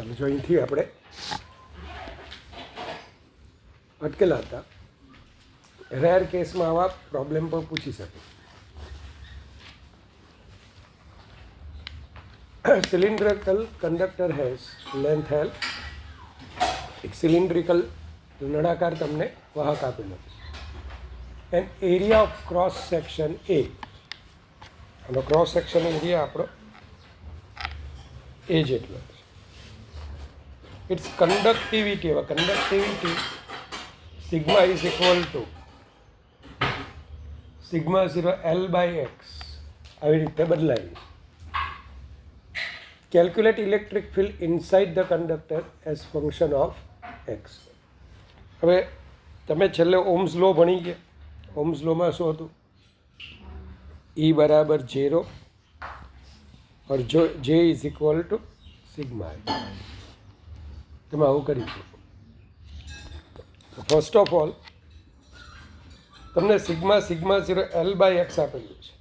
ચાલો જો અહીંથી આપણે અટકેલા હતા. રેર કેસમાં આવા પ્રોબ્લેમ પણ પૂછી શકે. Cylindrical conductor has length L. એક સિલિન્ડ્રિકલ નળાકાર તમને વાહક આપેલો છે and area of cross section A. આનો ક્રોસ સેક્શન એરિયા આપણો એ જેટલો છે. ઇટ્સ કંડક્ટિવિટી, હવે conductivity sigma is equal to sigma 0 L by x આવી રીતે બદલાય. Calculate electric field inside the conductor as function of x. હવે તમે છેલ્લે ઓમ્સ લો ભણી ગયા. ઓમ્સ લોમાં શું હતું? E બરાબર 0 और जो J is equal to sigma. તમે આવું કરી શકો. ફર્સ્ટ ઓફ ઓલ તમને સિગ્મા 0 એલ બાય એક્સ આપેલું છે.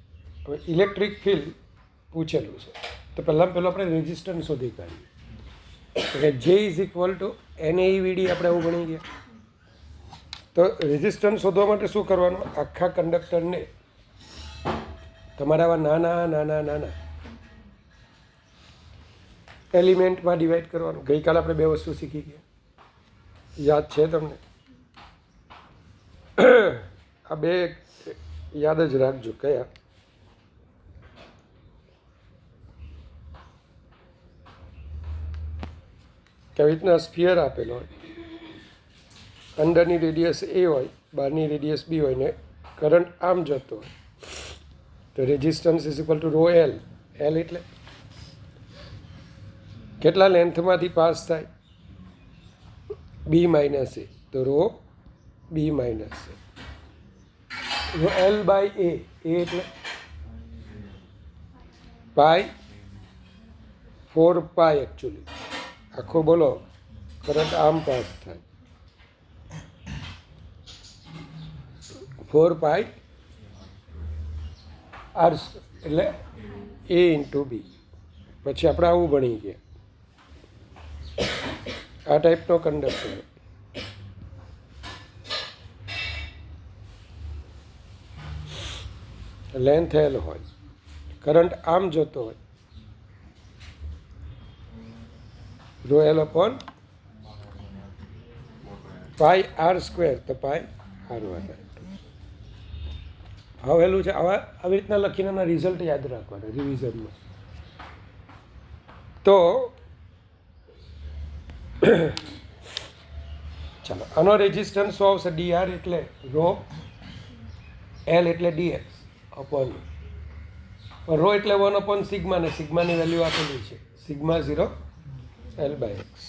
હવે ઇલેક્ટ્રિક ફિલ્ડ પૂછેલું છે તો પહેલાં આપણે રેઝિસ્ટન્સ શોધી કાઢીએ. એટલે જે ઇઝ ઇક્વલ ટુ NaEVD આપણે આવું ભણી ગયા. તો રેઝિસ્ટન્સ શોધવા માટે શું કરવાનું? આખા કંડક્ટરને તમારા આવા નાના નાના નાના એલિમેન્ટમાં ડિવાઈડ કરવાનું. ગઈકાલે આપણે 2 વસ્તુ શીખી ગયા, યાદ છે તમને? આ 2 યાદ જ રાખજો. કયા? કે આવી રીતના સ્ફિયર આપેલો હોય, અંદરની રેડિયસ એ હોય, બહારની રેડિયસ બી હોય ને કરંટ આમ જતો હોય તો resistance is equal to rho L. L એટલે કેટલા લેન્થમાંથી પાસ થાય? બી માઇનસ એ, તો rho B minus A. Rho L by A એટલે પાઈ 4 પાઈ એકચ્યુઅલી આખો બોલો કરંટ આમ પાસ થાય 4 પાઈ આર એટલે એ ઇન્ટુ બી. પછી આપણે આવું ભણી ગયા. આ ટાઈપનો કંડક્ટર લેન્થ એલ હોય, કરંટ આમ જતો હોય, રો એલ અપોન પાઈ આર સ્ક્વેર, તો પાઈ આર વાળા. હવેલું છે આવા આવી રીતના લખીને એના રિઝલ્ટ યાદ રાખવાના રિવિઝનમાં. તો ચાલો આનો રેઝિસ્ટન્સ શું આવશે? ડીઆર એટલે રો, એલ એટલે ડીએક્સ અપોન રો એટલે 1 અપોન સિગ્મા, ને સિગ્માની વેલ્યુ આપેલી છે સિગ્મા 0 એલ બાય એક્સ.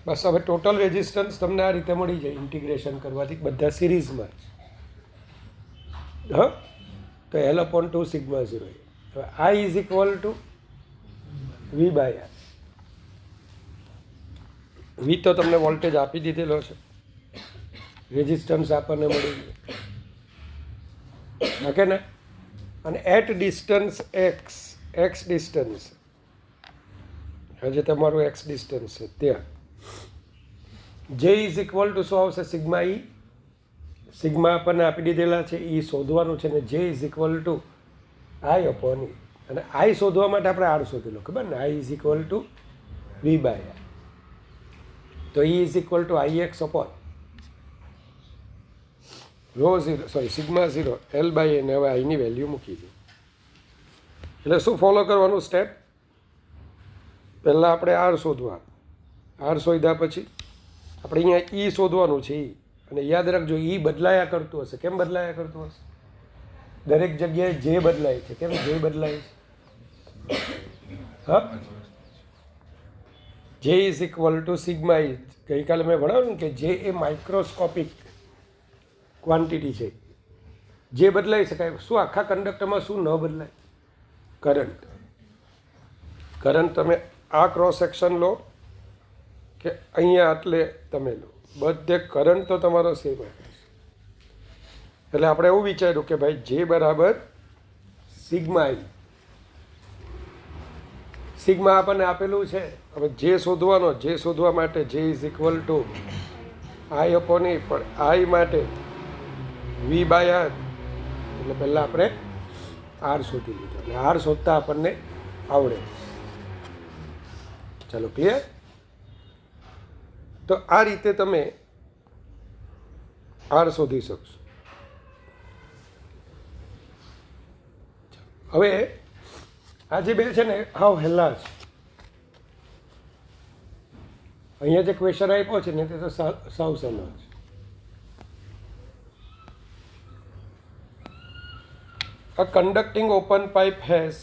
બસ હવે ટોટલ રેઝિસ્ટન્સ તમને આ રીતે મળી જાય ઇન્ટિગ્રેશન કરવાથી, બધા સિરીઝમાં જ. હા, તો એલ અપોન 2 સિગ્મા 0. હવે I is equal to V by R. V તો તમને વોલ્ટેજ આપી દીધેલો છે, રેઝિસ્ટન્સ આપણને મળી ગયું, ઓકે ને? અને at distance X, X distance, હજે તમારું એક્સ ડિસ્ટન્સ છે ત્યાં જે ઇઝ ઇક્વલ ટુ શું આવશે? સિગ્મા ઈ. સિગ્મા આપણને આપી દીધેલા છે, ઈ શોધવાનું છે, ને J is equal to I upon E. અને આઈ શોધવા માટે આપણે આર શોધેલો, ખબર ને? I is equal to V by R. તો E is equal to I x upon rho 0 sorry sigma 0 L by એને. હવે આઈની વેલ્યુ મૂકી દો. એટલે શું ફોલો કરવાનું સ્ટેપ? પહેલાં આપણે આર શોધવા. આર શોધ્યા પછી આપણે અહીંયા ઈ શોધવાનું છે, ઈ. અને યાદ રાખજો, ઈ બદલાયા કરતું હશે. કેમ બદલાયા કરતું હશે? દરેક જગ્યાએ જે બદલાય છે. કેમ જે બદલાય છે? હા, જે ઇઝ ઇક્વલ ટુ સિગ્મા ઈ. ગઈકાલે મેં ભણાવ્યું કે જે એ માઇક્રોસ્કોપિક ક્વોન્ટિટી છે, જે બદલાઈ શકાય. શું આખા કંડક્ટરમાં શું ન બદલાય? કરંટ. કરંટ તમે આ ક્રોસ સેક્શન લો કે અહીંયા આટલે તમે લો, બધે કરંટ તો તમારો સેમ હશે. એટલે આપણે એવું વિચાર્યું કે ભાઈ જે બરાબર સિગ્મા ઈ. સિગ્મા આપણને આપેલું છે. હવે જે શોધવા માટે J is equal to I upon A, પણ આઈ માટે વી બાય આર, એટલે પહેલાં આપણે આર શોધી લીધો અને આર શોધતા આપણને આવડે. ચાલો ક્લિયર. તો આ રીતે તમે આર શોધી શકશો. હવે આ જે બે છે ને હાવ હેલા છે. અહીંયા જે ક્વેશ્ચન આપ્યો છે ને તે તો સાવ સહેલો છે. A conducting open pipe has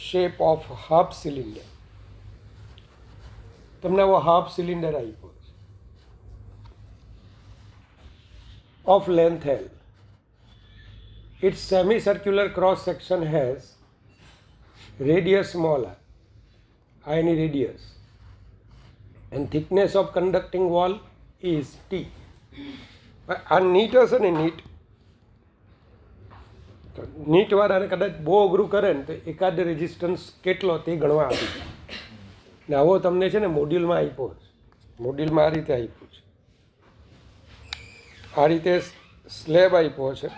shape of half cylinder. તમને આવો હાફ સિલિન્ડર આપ્યો છે of length L. Its semicircular cross section has radius small r, any radius, and thickness of conducting wall is T. આ NEET હશે ને નીટવાળાને કદાચ બહુ અઘરું કરે ને તો એકાદ રેઝિસ્ટન્સ કેટલો તે ગણવા આપી દે. ને આવો તમને છે ને મોડ્યુલમાં આપ્યો છે. મોડ્યુલમાં આ રીતે આપ્યું છે. આ રીતે સ્લેબ આપ્યો છે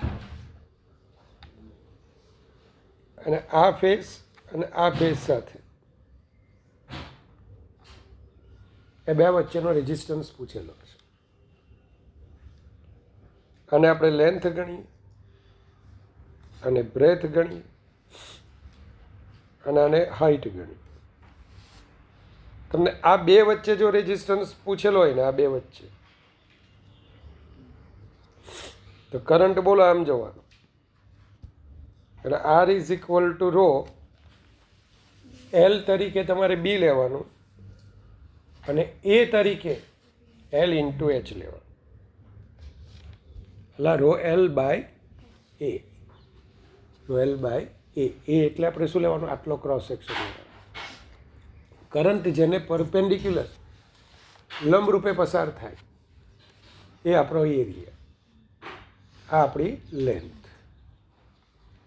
અને આ ફેસ અને આ ફેસ સાથે એ બે વચ્ચેનો રેઝિસ્ટન્સ પૂછેલો છે. અને આપણે લેન્થ ગણીએ અને બ્રેથ ગણીએ અને આને હાઈટ ગણીએ. તમને આ બે વચ્ચે જો રેઝિસ્ટન્સ પૂછેલો હોય ને, આ બે વચ્ચે, તો કરંટ બોલો આમ જવાનો, એટલે R is equal to rho L તરીકે તમારે બી લેવાનું અને એ તરીકે એલ ઇન્ટુ એચ લેવાનું. એટલે rho L by A, rho L by A એટલે આપણે શું લેવાનું? આટલો ક્રોસ સેક્શન લેવાનો. કરંટ જેને પરપેન્ડિક્યુલર લંબરૂપે પસાર થાય એ આપણો એરિયા, આ આપણી લેન્થ.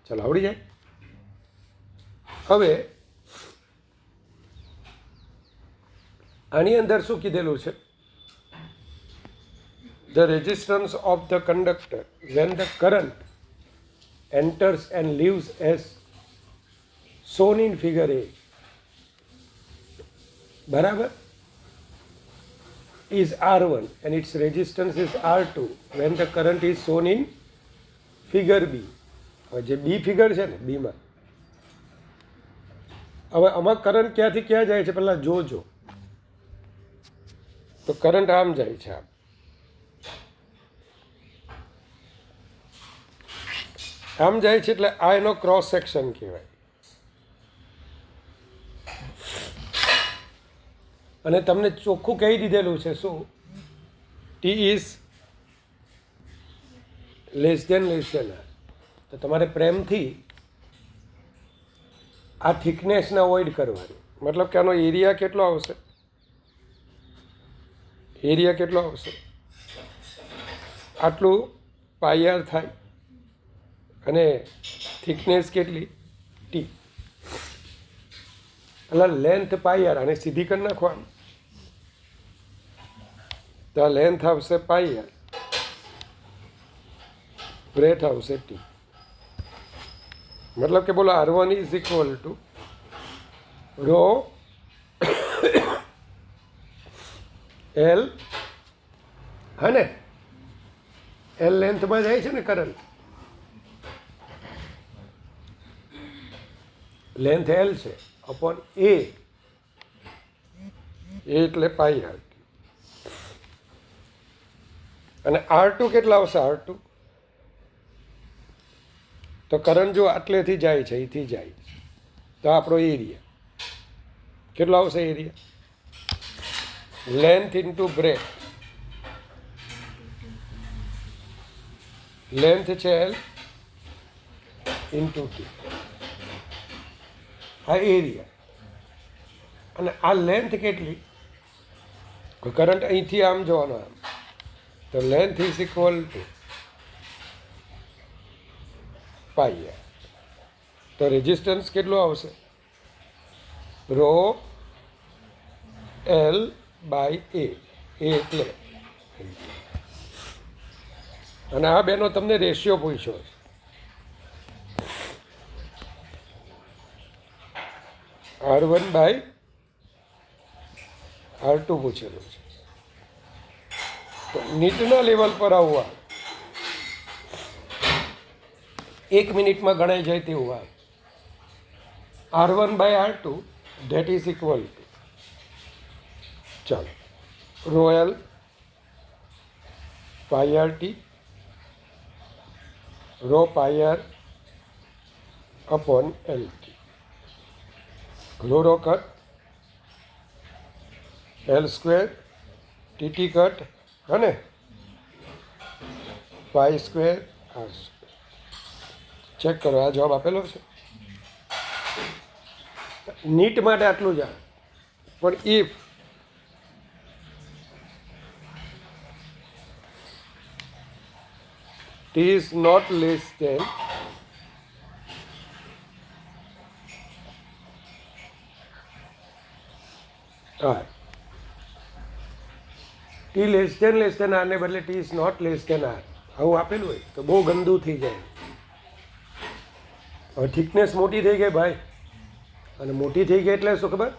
ચાલો આવડી જાય. હવે આની અંદર શું કીધેલું છે? The resistance of the conductor when the current enters and leaves as shown in figure A, બરાબર, is R1 and its resistance is R2 when the current is shown in figure B. હવે જે બી figure છે ને, બીમાં હવે આમાં current ક્યાંથી ક્યાં જાય છે પહેલાં જોજો. તો કરંટ આમ જાય છે, આમ જાય છે, એટલે આ એનો ક્રોસ સેક્શન કહેવાય. અને તમને ચોખ્ખું કહી દીધેલું છે શું? T is less than R. તો તમારે પ્રેમથી આ થિકનેસને અવોઇડ કરવાની. મતલબ કે આનો એરિયા કેટલો આવશે? એરિયા કેટલો આવશે? આટલું પાયર થાય અને થિકનેસ કેટલી? ટી. એટલે લેન્થ પાયર, અને સીધી કરી નાખવાનું. તો આ લેન્થ આવશે પાયર, બ્રેથ આવશે ટી. મતલબ કે બોલો R1 is equal to rho L, હા ને, એલ લેન્થમાં જાય છે ને કરંટ, લેન્થ એલ છે અપોન એ એટલે પાઈ આર. અને R2 કેટલા આવશે? R2 તો કરંટ જો આટલેથી જાય છે, અહીંથી જાય છે, તો આપણો એરિયા કેટલો આવશે? Area length into breadth. Length છે એલ ઇન્ટુ ટી, આ એરિયા. અને આ લેન્થ કેટલી? કરંટ અહીંથી આમ જવાનો, આમ, તો length is equal to pi. તો રેઝિસ્ટન્સ કેટલો આવશે? રો એલ બાય એ એટલે, અને આ બેનો તમને રેશિયો પૂછ્યો છે. R1 બાય R2 પૂછેલું છે. તો નીચના લેવલ પર આવવા 1 મિનિટમાં ગણાઈ જાય તેવું આ R1 by R2 that is equal to, ચાલો, રોયલ pi R T rho pi R upon L T, rho cut L square T cut, હને pi square R square. Check કરો, આ જવાબ આપેલો છે. નીટ માટે આટલું જ આવે, પણ if T is not less than R, T less than આરને બદલે T is not less than R આવું આપેલું હોય તો બહુ ગંદુ થઈ જાય. હવે થિકનેસ મોટી થઈ ગઈ ભાઈ, અને મોટી થઈ ગઈ એટલે શું ખબર,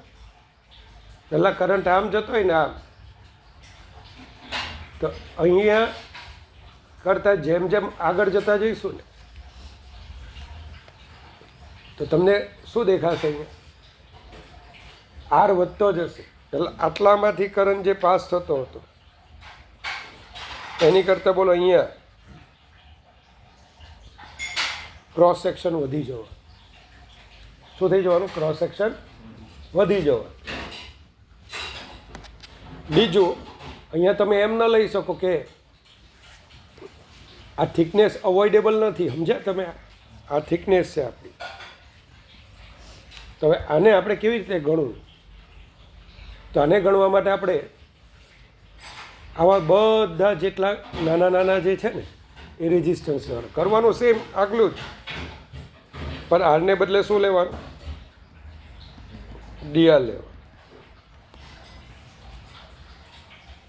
પહેલાં કરંટ આમ જતો હોય ને આમ, તો અહીંયા કરતાં જેમ જેમ આગળ જતા જઈશું ને તો તમને શું દેખાશે, અહીંયા આર વધતો જશે. પહેલાં આટલામાંથી કરંટ જે પાસ થતો હતો એની કરતાં બોલો અહીંયા ક્રોસ સેક્શન વધી જવા. શું થઈ જવાનું? ક્રોસ સેક્શન વધી જવા. બીજું, અહીંયા તમે એમ ન લઈ શકો કે આ થિકનેસ અવોઇડેબલ નથી, સમજ્યા તમે? આ થિકનેસ છે આપણી. તો હવે આને આપણે કેવી રીતે ગણવું? તો આને ગણવા માટે આપણે આવા બધા જેટલા નાના નાના જે છે ને એ રેઝિસ્ટન્સ કરવાનું સેમ આગલું જ, પણ આરને બદલે શું લેવાનું? ડીઆર લેવાનું.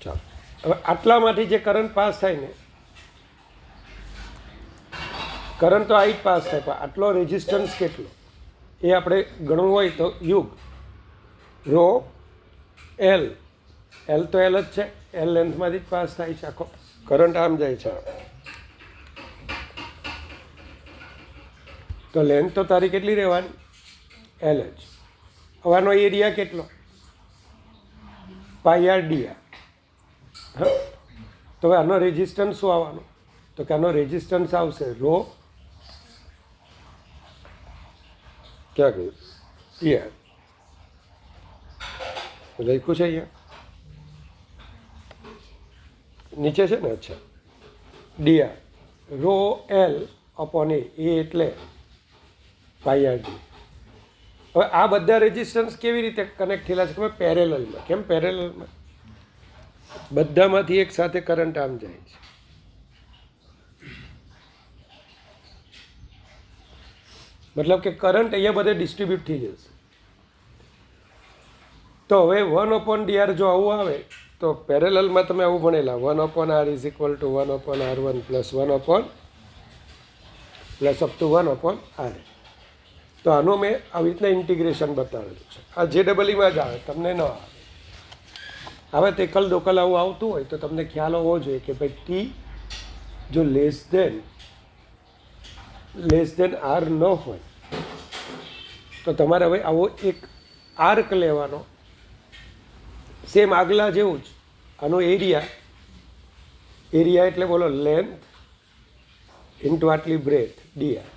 ચાલો, હવે આટલામાંથી જે કરંટ પાસ થાય ને, કરંટ તો આ જ પાસ થાય, પણ આટલો રેઝિસ્ટન્સ કેટલો એ આપણે ગણવું હોય તો યુગ રો એલ, એલ તો એલ જ છે, એલ લેન્થમાંથી જ પાસ થાય છે આખો કરંટ, આમ જાય છે. તો લેન્થ તો તારી કેટલી રહેવાની? એલ જ. હવે આનો એરિયા કેટલો? પાઈ આર ડી આર. હા, તો હવે આનો રેઝિસ્ટન્સ શું આવવાનો? તો કે આનો રેઝિસ્ટન્સ આવશે રો, ક્યાં ગયું? ડી આર લખ્યું છે અહીંયા નીચે છે ને. અચ્છા, D R rho L upon A એટલે પાઈ આર ડી. હવે આ બધા રેઝિસ્ટન્સ કેવી રીતે કનેક્ટ થયેલા છે ખબર? પેરેલલમાં. કેમ પેરેલલમાં? બધામાંથી એક સાથે કરંટ આમ જાય છે. મતલબ કે કરંટ અહીંયા બધે ડિસ્ટ્રીબ્યુટ થઈ જશે. તો હવે 1/dr જો આવું આવે તો પેરેલલમાં તમે આવું ભણેલા 1/r is equal to 1/r1 plus 1 plus up two 1/r. તો આનું મેં આવી રીતના ઇન્ટિગ્રેશન બતાવેલું છે. આ JEEમાં જ આવે, તમને ન આવે. હવે તેકલ દોકલ આવું આવતું હોય તો તમને ખ્યાલ હોવો જોઈએ કે ભાઈ ટી જો લેસ દેન આર ન હોય તો તમારે હવે આવો એક આર્ક લેવાનો, સેમ આગલા જેવું જ. આનો એરિયા એટલે બોલો લેન્થ ઇન્ટુ આટલી બ્રેથ ડીઆર.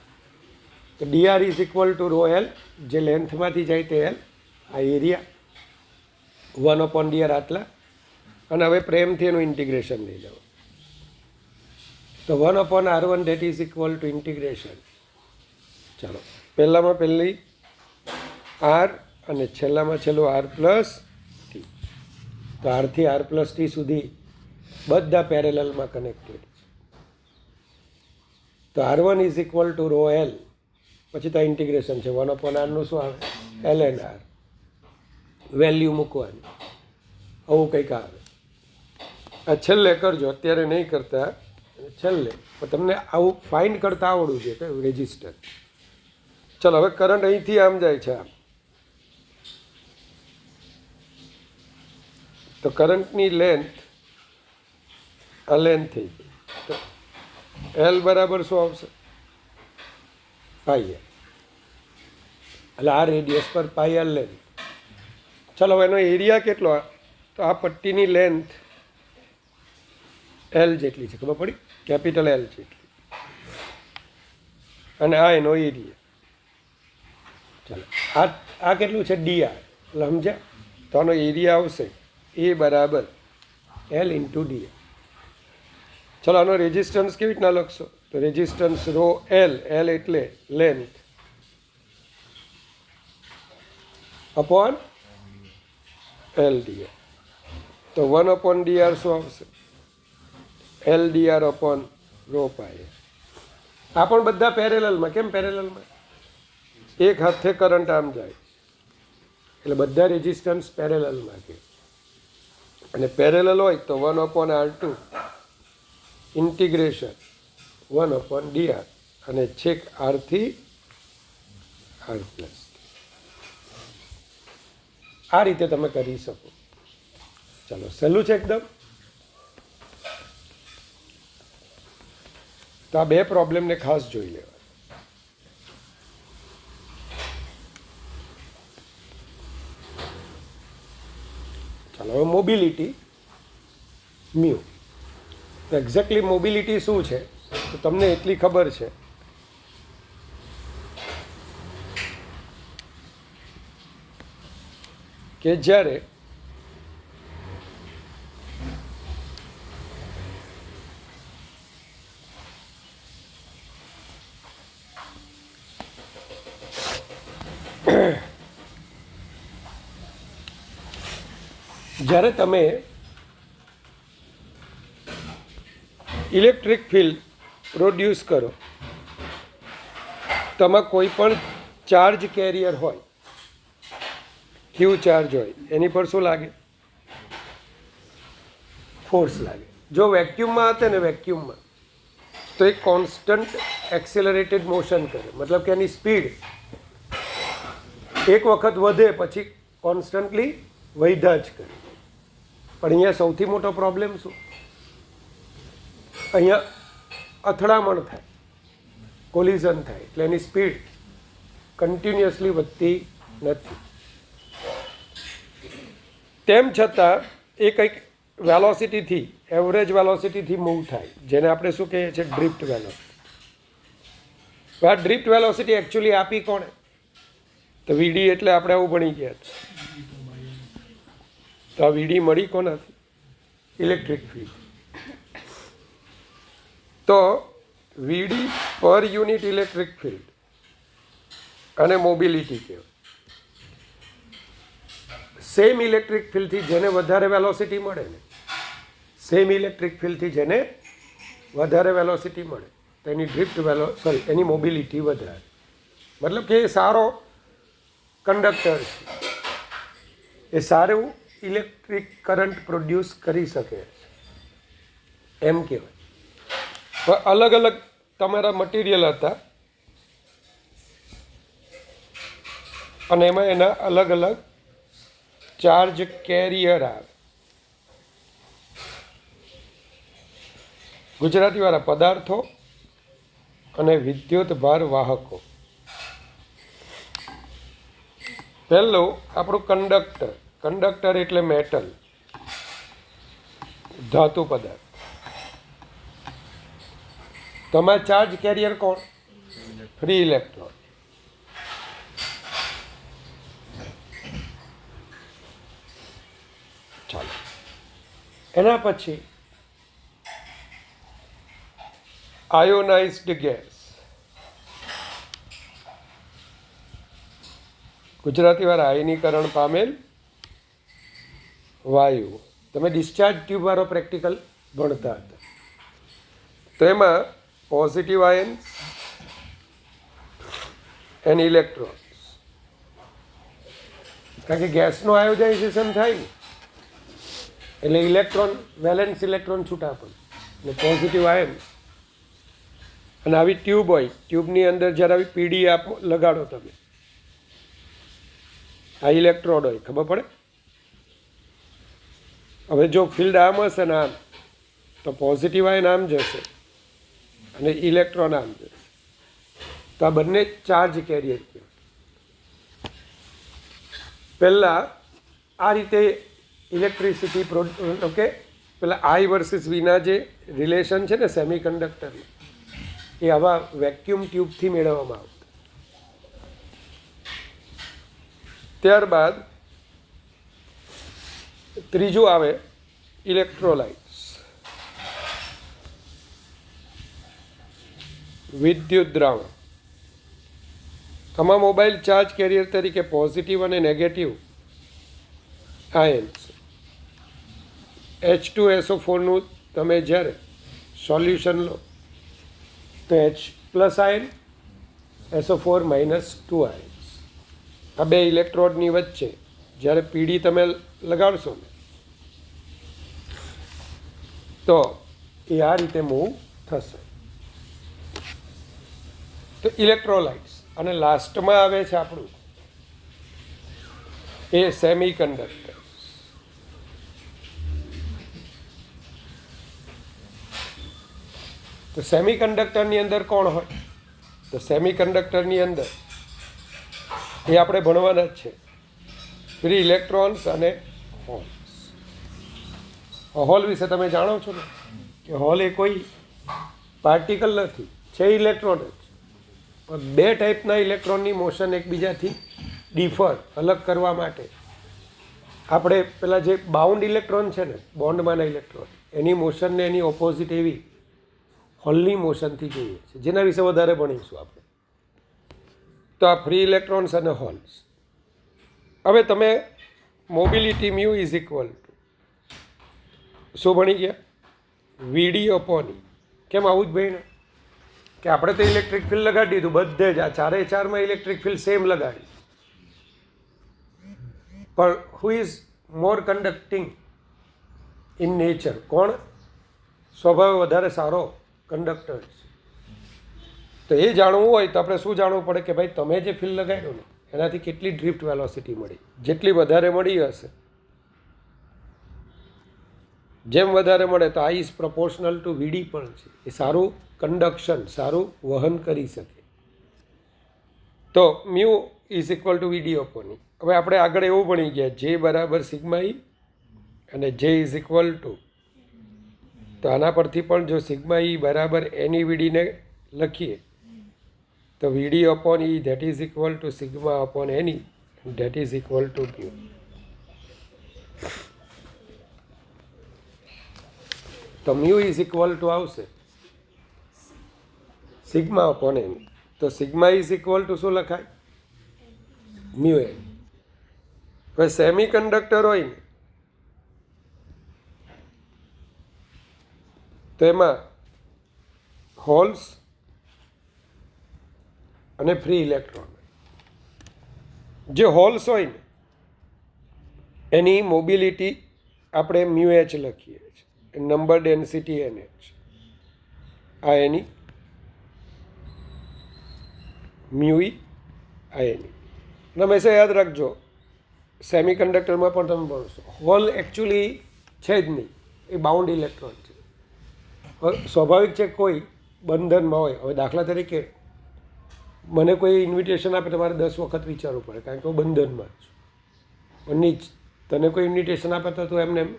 તો DR is equal to rho L, જે લેન્થમાંથી જાય તે એલ, આ એરિયા 1/dr આટલા. અને હવે પ્રેમથી એનું ઇન્ટિગ્રેશન લઈ લેવું. તો 1/r1 that is equal two integration. ચાલો, પહેલામાં પહેલી આર અને છેલ્લામાં છેલ્લું આર પ્લસ ટી. તો આરથી આર પ્લસ ટી સુધી બધા પેરેલલમાં કનેક્ટેડ છે. તો R1 is equal to rho L, પછી તો ઇન્ટિગ્રેશન છે 1/r નું શું આવે? L N R. વેલ્યુ મૂકવાની, આવું કંઈક આવે. આ છેલ્લે કરજો, અત્યારે નહીં કરતા, છેલ્લે. પણ તમને આવું ફાઇન્ડ કરતા આવડવું છે કે રેજિસ્ટર. ચલો હવે કરંટ અહીંથી આમ જાય છે, આમ તો કરંટની લેન્થ આ લેન્થ થઈ ગઈ, તો એલ બરાબર શું આવશે? પાઈ એલ. એટલે આ રેડિયસ પર પાઈ એલ લેન્થ. ચલો હવે એનો એરિયા કેટલો? તો આ પટ્ટીની લેન્થ એલ જેટલી છે, ખબર પડી? કેપિટલ એલ જેટલી. અને આ એનો એરિયા. ચાલો આ કેટલું છે? ડીઆર. એટલે સમજ્યા? તો આનો એરિયા આવશે એ બરાબર એલ ઇન્ટુ ડીઆર. ચલો આનો રેઝિસ્ટન્સ કેવી રીતના લખશો? તો રેઝિસ્ટન્સ રો એલ, એલ એટલે લેન્થ અપોન એલ ડીઆર. તો 1/dr શું આવશે? એલ ડીઆર અપોન રો પાય. આ પણ બધા પેરેલલમાં. કેમ પેરેલલમાં? એક હાથે કરંટ આમ જાય એટલે બધા રેઝિસ્ટન્સ પેરેલલમાં કે. અને પેરેલલ હોય તો 1/r2 ઇન્ટિગ્રેશન 1/dr અને છેક આરથી આર પ્લસ. આ રીતે તમે કરી શકો. ચાલો સહેલું છે એકદમ. તો આ બે પ્રોબ્લેમને ખાસ જોઈ લેવા. ચાલો હવે મોબિલિટી મ્યુ. તો એક્ઝેક્ટલી મોબિલિટી શું છે? તો તમને એટલી ખબર છે કે જ્યારે જ્યારે તમે ઇલેક્ટ્રિક ફિલ્ડ પ્રોડ્યુસ કરો, તેમાં કોઈ પણ ચાર્જ કેરિયર હોય, ક્યુ ચાર્જ હોય, એની પર શું લાગે? ફોર્સ લાગે. જો વેક્યુમમાં હતે ને, વેક્યુમમાં તો એક કોન્સ્ટન્ટ એક્સેલરેટેડ મોશન કરે, મતલબ કે એની સ્પીડ એક વખત વધે પછી કોન્સ્ટન્ટલી વધ્યા જ કરે. પણ અહીંયા સૌથી મોટો પ્રોબ્લેમ શું? અહીંયા અથડામણ થાય, કોલિઝન થાય, એટલે એની સ્પીડ કન્ટિન્યુઅસલી વધતી નથી. તેમ છતાં એ કંઈક વેલોસિટીથી, એવરેજ વેલોસિટીથી મૂવ થાય, જેને આપણે શું કહીએ છીએ? Drift velocity. આ ડ્રિફ્ટ વેલોસિટી એકચ્યુઅલી આપી કોણે? તો વીડી. એટલે આપણે આવું ભણી ગયા હતા. તો આ વીડી મળી કોનાથી? Electric field. તો વીડી પર યુનિટ ઇલેક્ટ્રિક ફિલ્ડ અને મોબિલિટી કહેવાય. સેમ ઇલેક્ટ્રિક ફિલ્ડથી જેને વધારે વેલોસિટી મળે ને, સેમ ઇલેક્ટ્રિક ફિલ્ડથી જેને વધારે વેલોસિટી મળે તો એની ડ્રિફ્ટ એની મોબિલિટી વધારે. મતલબ કે એ સારો કંડક્ટર છે, એ સારું ઇલેક્ટ્રિક કરંટ પ્રોડ્યુસ કરી શકે એમ કહેવાય. પણ અલગ અલગ તમારા મટીરિયલ હતા અને એમાં એના અલગ અલગ ચાર્જ કેરિયર આવે. ગુજરાતીવાળા પદાર્થો અને વિદ્યુત ભાર વાહકો. પહેલું આપણું કંડક્ટર. કંડક્ટર એટલે મેટલ, ધાતુ પદાર્થ. તમારા ચાર્જ કેરિયર કોણ? Free electron. ચાલો એના પછી આયોનાઇઝ્ડ ગેસ. ગુજરાતીવાળા આયનીકરણ પામેલ વાયુ. તમે ડિસ્ચાર્જ ટ્યુબવાળો પ્રેક્ટિકલ ભણતા હતા. તો એમાં પોઝિટિવ આયન્સ એન્ડ ઇલેક્ટ્રોન્સ કારણ કે ગેસનું આયોજાઇઝેશન થાય ને એટલે ઇલેક્ટ્રોન વેલેન્સ ઇલેક્ટ્રોન છૂટા પડે એટલે પોઝિટિવ આયન. અને આવી ટ્યુબ હોય, ટ્યુબની અંદર જ્યારે આવી પીડી લગાડો તમે, આ ઇલેક્ટ્રોડ હોય, ખબર પડે. હવે જો ફિલ્ડ આમ હશે ને આમ, તો પોઝિટિવ આયન આમ જશે અને ઇલેક્ટ્રોન આમ જશે, તો આ બંને ચાર્જ કેરિયર કહેવાય. પહેલાં આ રીતે ઇલેક્ટ્રિસિટી ઓકે, પેલા આઈ વર્સિસ વીના જે રિલેશન છે ને સેમી કંડક્ટરનું, એ આવા વેક્યુમ ટ્યુબથી મેળવવામાં આવતા. ત્યારબાદ ત્રીજું આવે ઇલેક્ટ્રોલાઇટ્સ, વિદ્યુત દ્રાવણ. આમાં મોબાઈલ ચાર્જ કેરિયર તરીકે પોઝિટિવ અને નેગેટિવ આયન્સ H2SO4નું તમે જ્યારે સોલ્યુશન લો તો H+ આયન, SO4 - 2 આયન્સ, આ બે ઇલેક્ટ્રોડની વચ્ચે જ્યારે પીડી તમે લગાડશો ને તો એ આ રીતે મૂવ થશે. તો ઇલેક્ટ્રોલાઇટ્સ. અને લાસ્ટમાં આવે છે આપણું એ સેમી કંડક્ટર. તો સેમી કંડક્ટરની અંદર કોણ હોય? તો સેમી કંડક્ટરની અંદર એ આપણે ભણવાના જ છે, ફ્રી ઇલેક્ટ્રોન્સ અને હોલ્સ. હોલ વિશે તમે જાણો છો ને કે હોલ એ કોઈ પાર્ટિકલ નથી, છે ઇલેક્ટ્રોન જ. પણ બે ટાઈપના ઇલેક્ટ્રોનની મોશન એકબીજાથી ડિફર, અલગ કરવા માટે આપણે પેલા જે બાઉન્ડ ઇલેક્ટ્રોન છે ને, બોન્ડમાંના ઇલેક્ટ્રોન, એની મોશનને એની ઓપોઝિટ એવી હોલની મોશનથી જોઈએ છે, જેના વિશે વધારે ભણીશું આપણે. તો આ ફ્રી ઇલેક્ટ્રોન્સ અને હોલ્સ. હવે તમે mobility mu is equal two શું ભણી ગયા? VD/E. કેમ આવું જ ભાઈ ને કે આપણે તો ઇલેક્ટ્રિક ફિલ્ડ લગાડી દીધું બધે જ, આ ચારે ચારમાં ઇલેક્ટ્રિક ફિલ્ડ સેમ લગાડી, પણ who is more conducting in nature? કોણ સ્વભાવે વધારે સારો કંડક્ટર છે? તો એ જાણવું હોય તો આપણે શું જાણવું પડે કે ભાઈ તમે જે ફિલ્ડ લગાડ્યો ને એનાથી કેટલી ડ્રિફ્ટ વેલોસિટી મળી. જેટલી વધારે મળી હશે, જેમ વધારે મળે તો I is proportional two VD પણ છે, એ સારું કંડક્શન, સારું વહન કરી શકે. તો mu is equal two VD/E. હવે આપણે આગળ એવું ભણી ગયા J બરાબર સિગ્મા E અને J ઇઝ ઇક્વલ ટુ, તો આના પરથી પણ જો સિગ્મા E બરાબર NeVD ને લખીએ તો VD/E that is equal to sigma NE that is equal two mu. તો મ્યુ ઇઝ ઇક્વલ ટુ આવશે સિગ્મા NE. તો સિગ્મા ઇઝ ઇક્વલ ટુ શું લખાય? Mu NE. હવે સેમી કંડક્ટર હોય ને તો એમાં હોલ્સ અને ફ્રી ઇલેક્ટ્રોન. જે હોલ્સ હોય ને એની મોબિલિટી આપણે મ્યુ H લખીએ છીએ, નંબર ડેન્સિટી NH. આ એની મ્યુ E આ એની. હંમેશા યાદ રાખજો, સેમી કંડક્ટરમાં પણ તમે ભણશો, હોલ એકચ્યુઅલી છે જ નહીં, એ બાઉન્ડ ઇલેક્ટ્રોન છે. સ્વાભાવિક છે કોઈ બંધનમાં હોય. હવે દાખલા તરીકે મને કોઈ ઇન્વિટેશન આપે તમારે 10 વખત વિચારવું પડે, કારણ કે હું બંધનમાં છું. પણ નહીં જ તને કોઈ ઇન્વિટેશન આપે તો તું એમ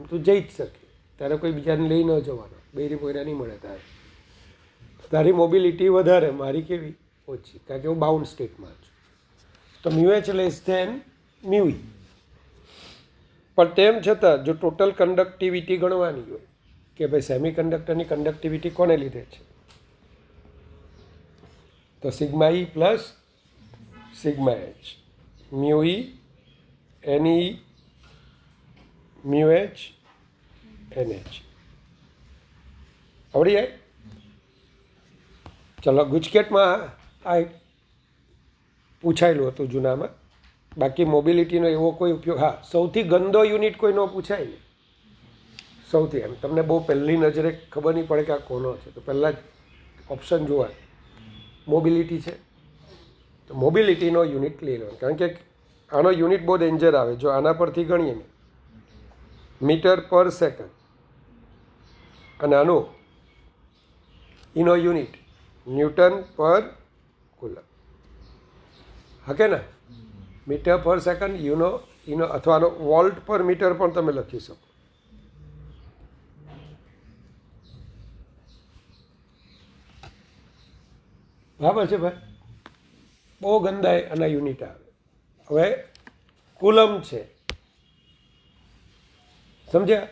તું જઈ જ શકે, તારે કોઈ બીજાને લઈ ન જવાનો, બૈરી પોયરા નહીં મળે તારે. તારી મોબિલિટી વધારે, મારી કેવી ઓછી, કારણ કે હું બાઉન્ડ સ્ટેટમાં છું. તો mu H less than mu E. પણ તેમ છતાં જો ટોટલ કંડક્ટિવિટી ગણવાની હોય કે ભાઈ સેમી કંડક્ટરની કંડક્ટિવિટી કોને લીધે છે, તો sigma E plus sigma H, mu E NE mu H NH. આવડી જાય? ચલો ગુજકેટમાં આ એક પૂછાયેલું હતું જૂનામાં બાકી મોબિલિટીનો એવો કોઈ ઉપયોગ, હા સૌથી ગંદો યુનિટ કોઈ ન પૂછાય ને, સૌથી એમ તમને બહુ પહેલી નજરે ખબર નહીં પડે કે આ કોનો છે, તો પહેલાં જ ઓપ્શન જોવા મોબિલિટી છે, તો મોબિલિટીનો યુનિટ લઈ લેવાનો, કારણ કે આનો યુનિટ બહુ ડેન્જર આવે. જો આના પરથી ગણીએ ને મીટર પર સેકન્ડ અને આનો એનો યુનિટ ન્યૂટન પર કુલમ, હકે ને મીટર પર સેકન્ડ એનો અથવા આનો વોલ્ટ પર મીટર પણ તમે લખી શકો. બરાબર છે ભાઈ, બહુ ગંદા આના યુનિટ આવે. હવે કુલમ છે, સમજ્યા?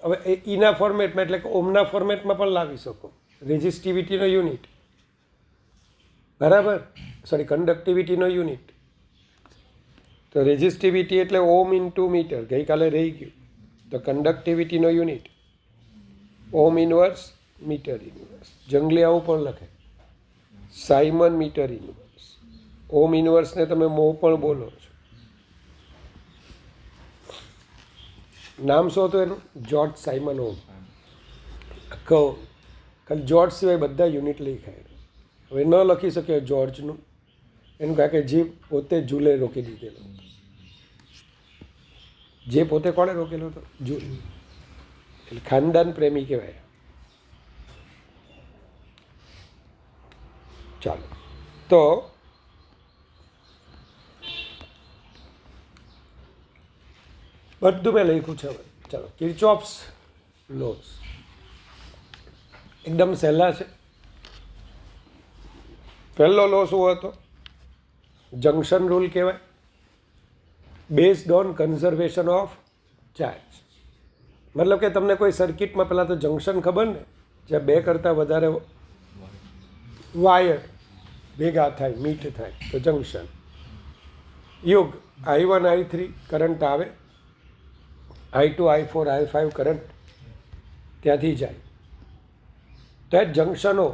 હવે એના ફોર્મેટમાં એટલે કે ઓમના ફોર્મેટમાં પણ લાવી શકો. રેઝિસ્ટિવિટીનો યુનિટ, બરાબર, સોરી કન્ડક્ટિવિટીનો યુનિટ, તો રેઝિસ્ટિવિટી એટલે ઓમ ઇન્ટુ મીટર, ગઈકાલે રહી ગયું, તો કન્ડક્ટિવિટીનો યુનિટ ઓમ ઇનવર્સ મીટર ઇનવર્સ. જંગલી આવું પણ લખે, સાયમન મીટર ઇનવર્સ. ઓમ ઇનવર્સને તમે મો પણ બોલો છો. નામ શું હતું એનું? જોર્જ સાયમન ઓમ. કહો ખાલી જોર્જ સિવાય બધા યુનિટ લખાય. હવે ન લખી શક્યો જોર્જનું, એનું કારણ કે જે પોતે જૂલે રોકી દીધેલો, જે પોતે કોણે રોકેલો હતો? જૂલ. એટલે ખાનદાન પ્રેમી કહેવાય. ચાલો, તો બધું મેં લખ્યું છે. હવે ચાલો, કિર્ચોફ્સ લોઝ એકદમ સહેલા છે. પહેલો લો શું હતો? જંક્શન રૂલ કહેવાય, based on conservation of charge. મતલબ કે તમને કોઈ સર્કિટમાં પહેલાં તો જંક્શન ખબર ને, જ્યાં બે કરતાં વધારે વાયર ભેગા થાય, મીટ થાય, તો જંક્શન. યુગ I1 I3 કરંટ આવે, I2 I4 I5 કરંટ ત્યાંથી જાય. તો એ જંક્શનો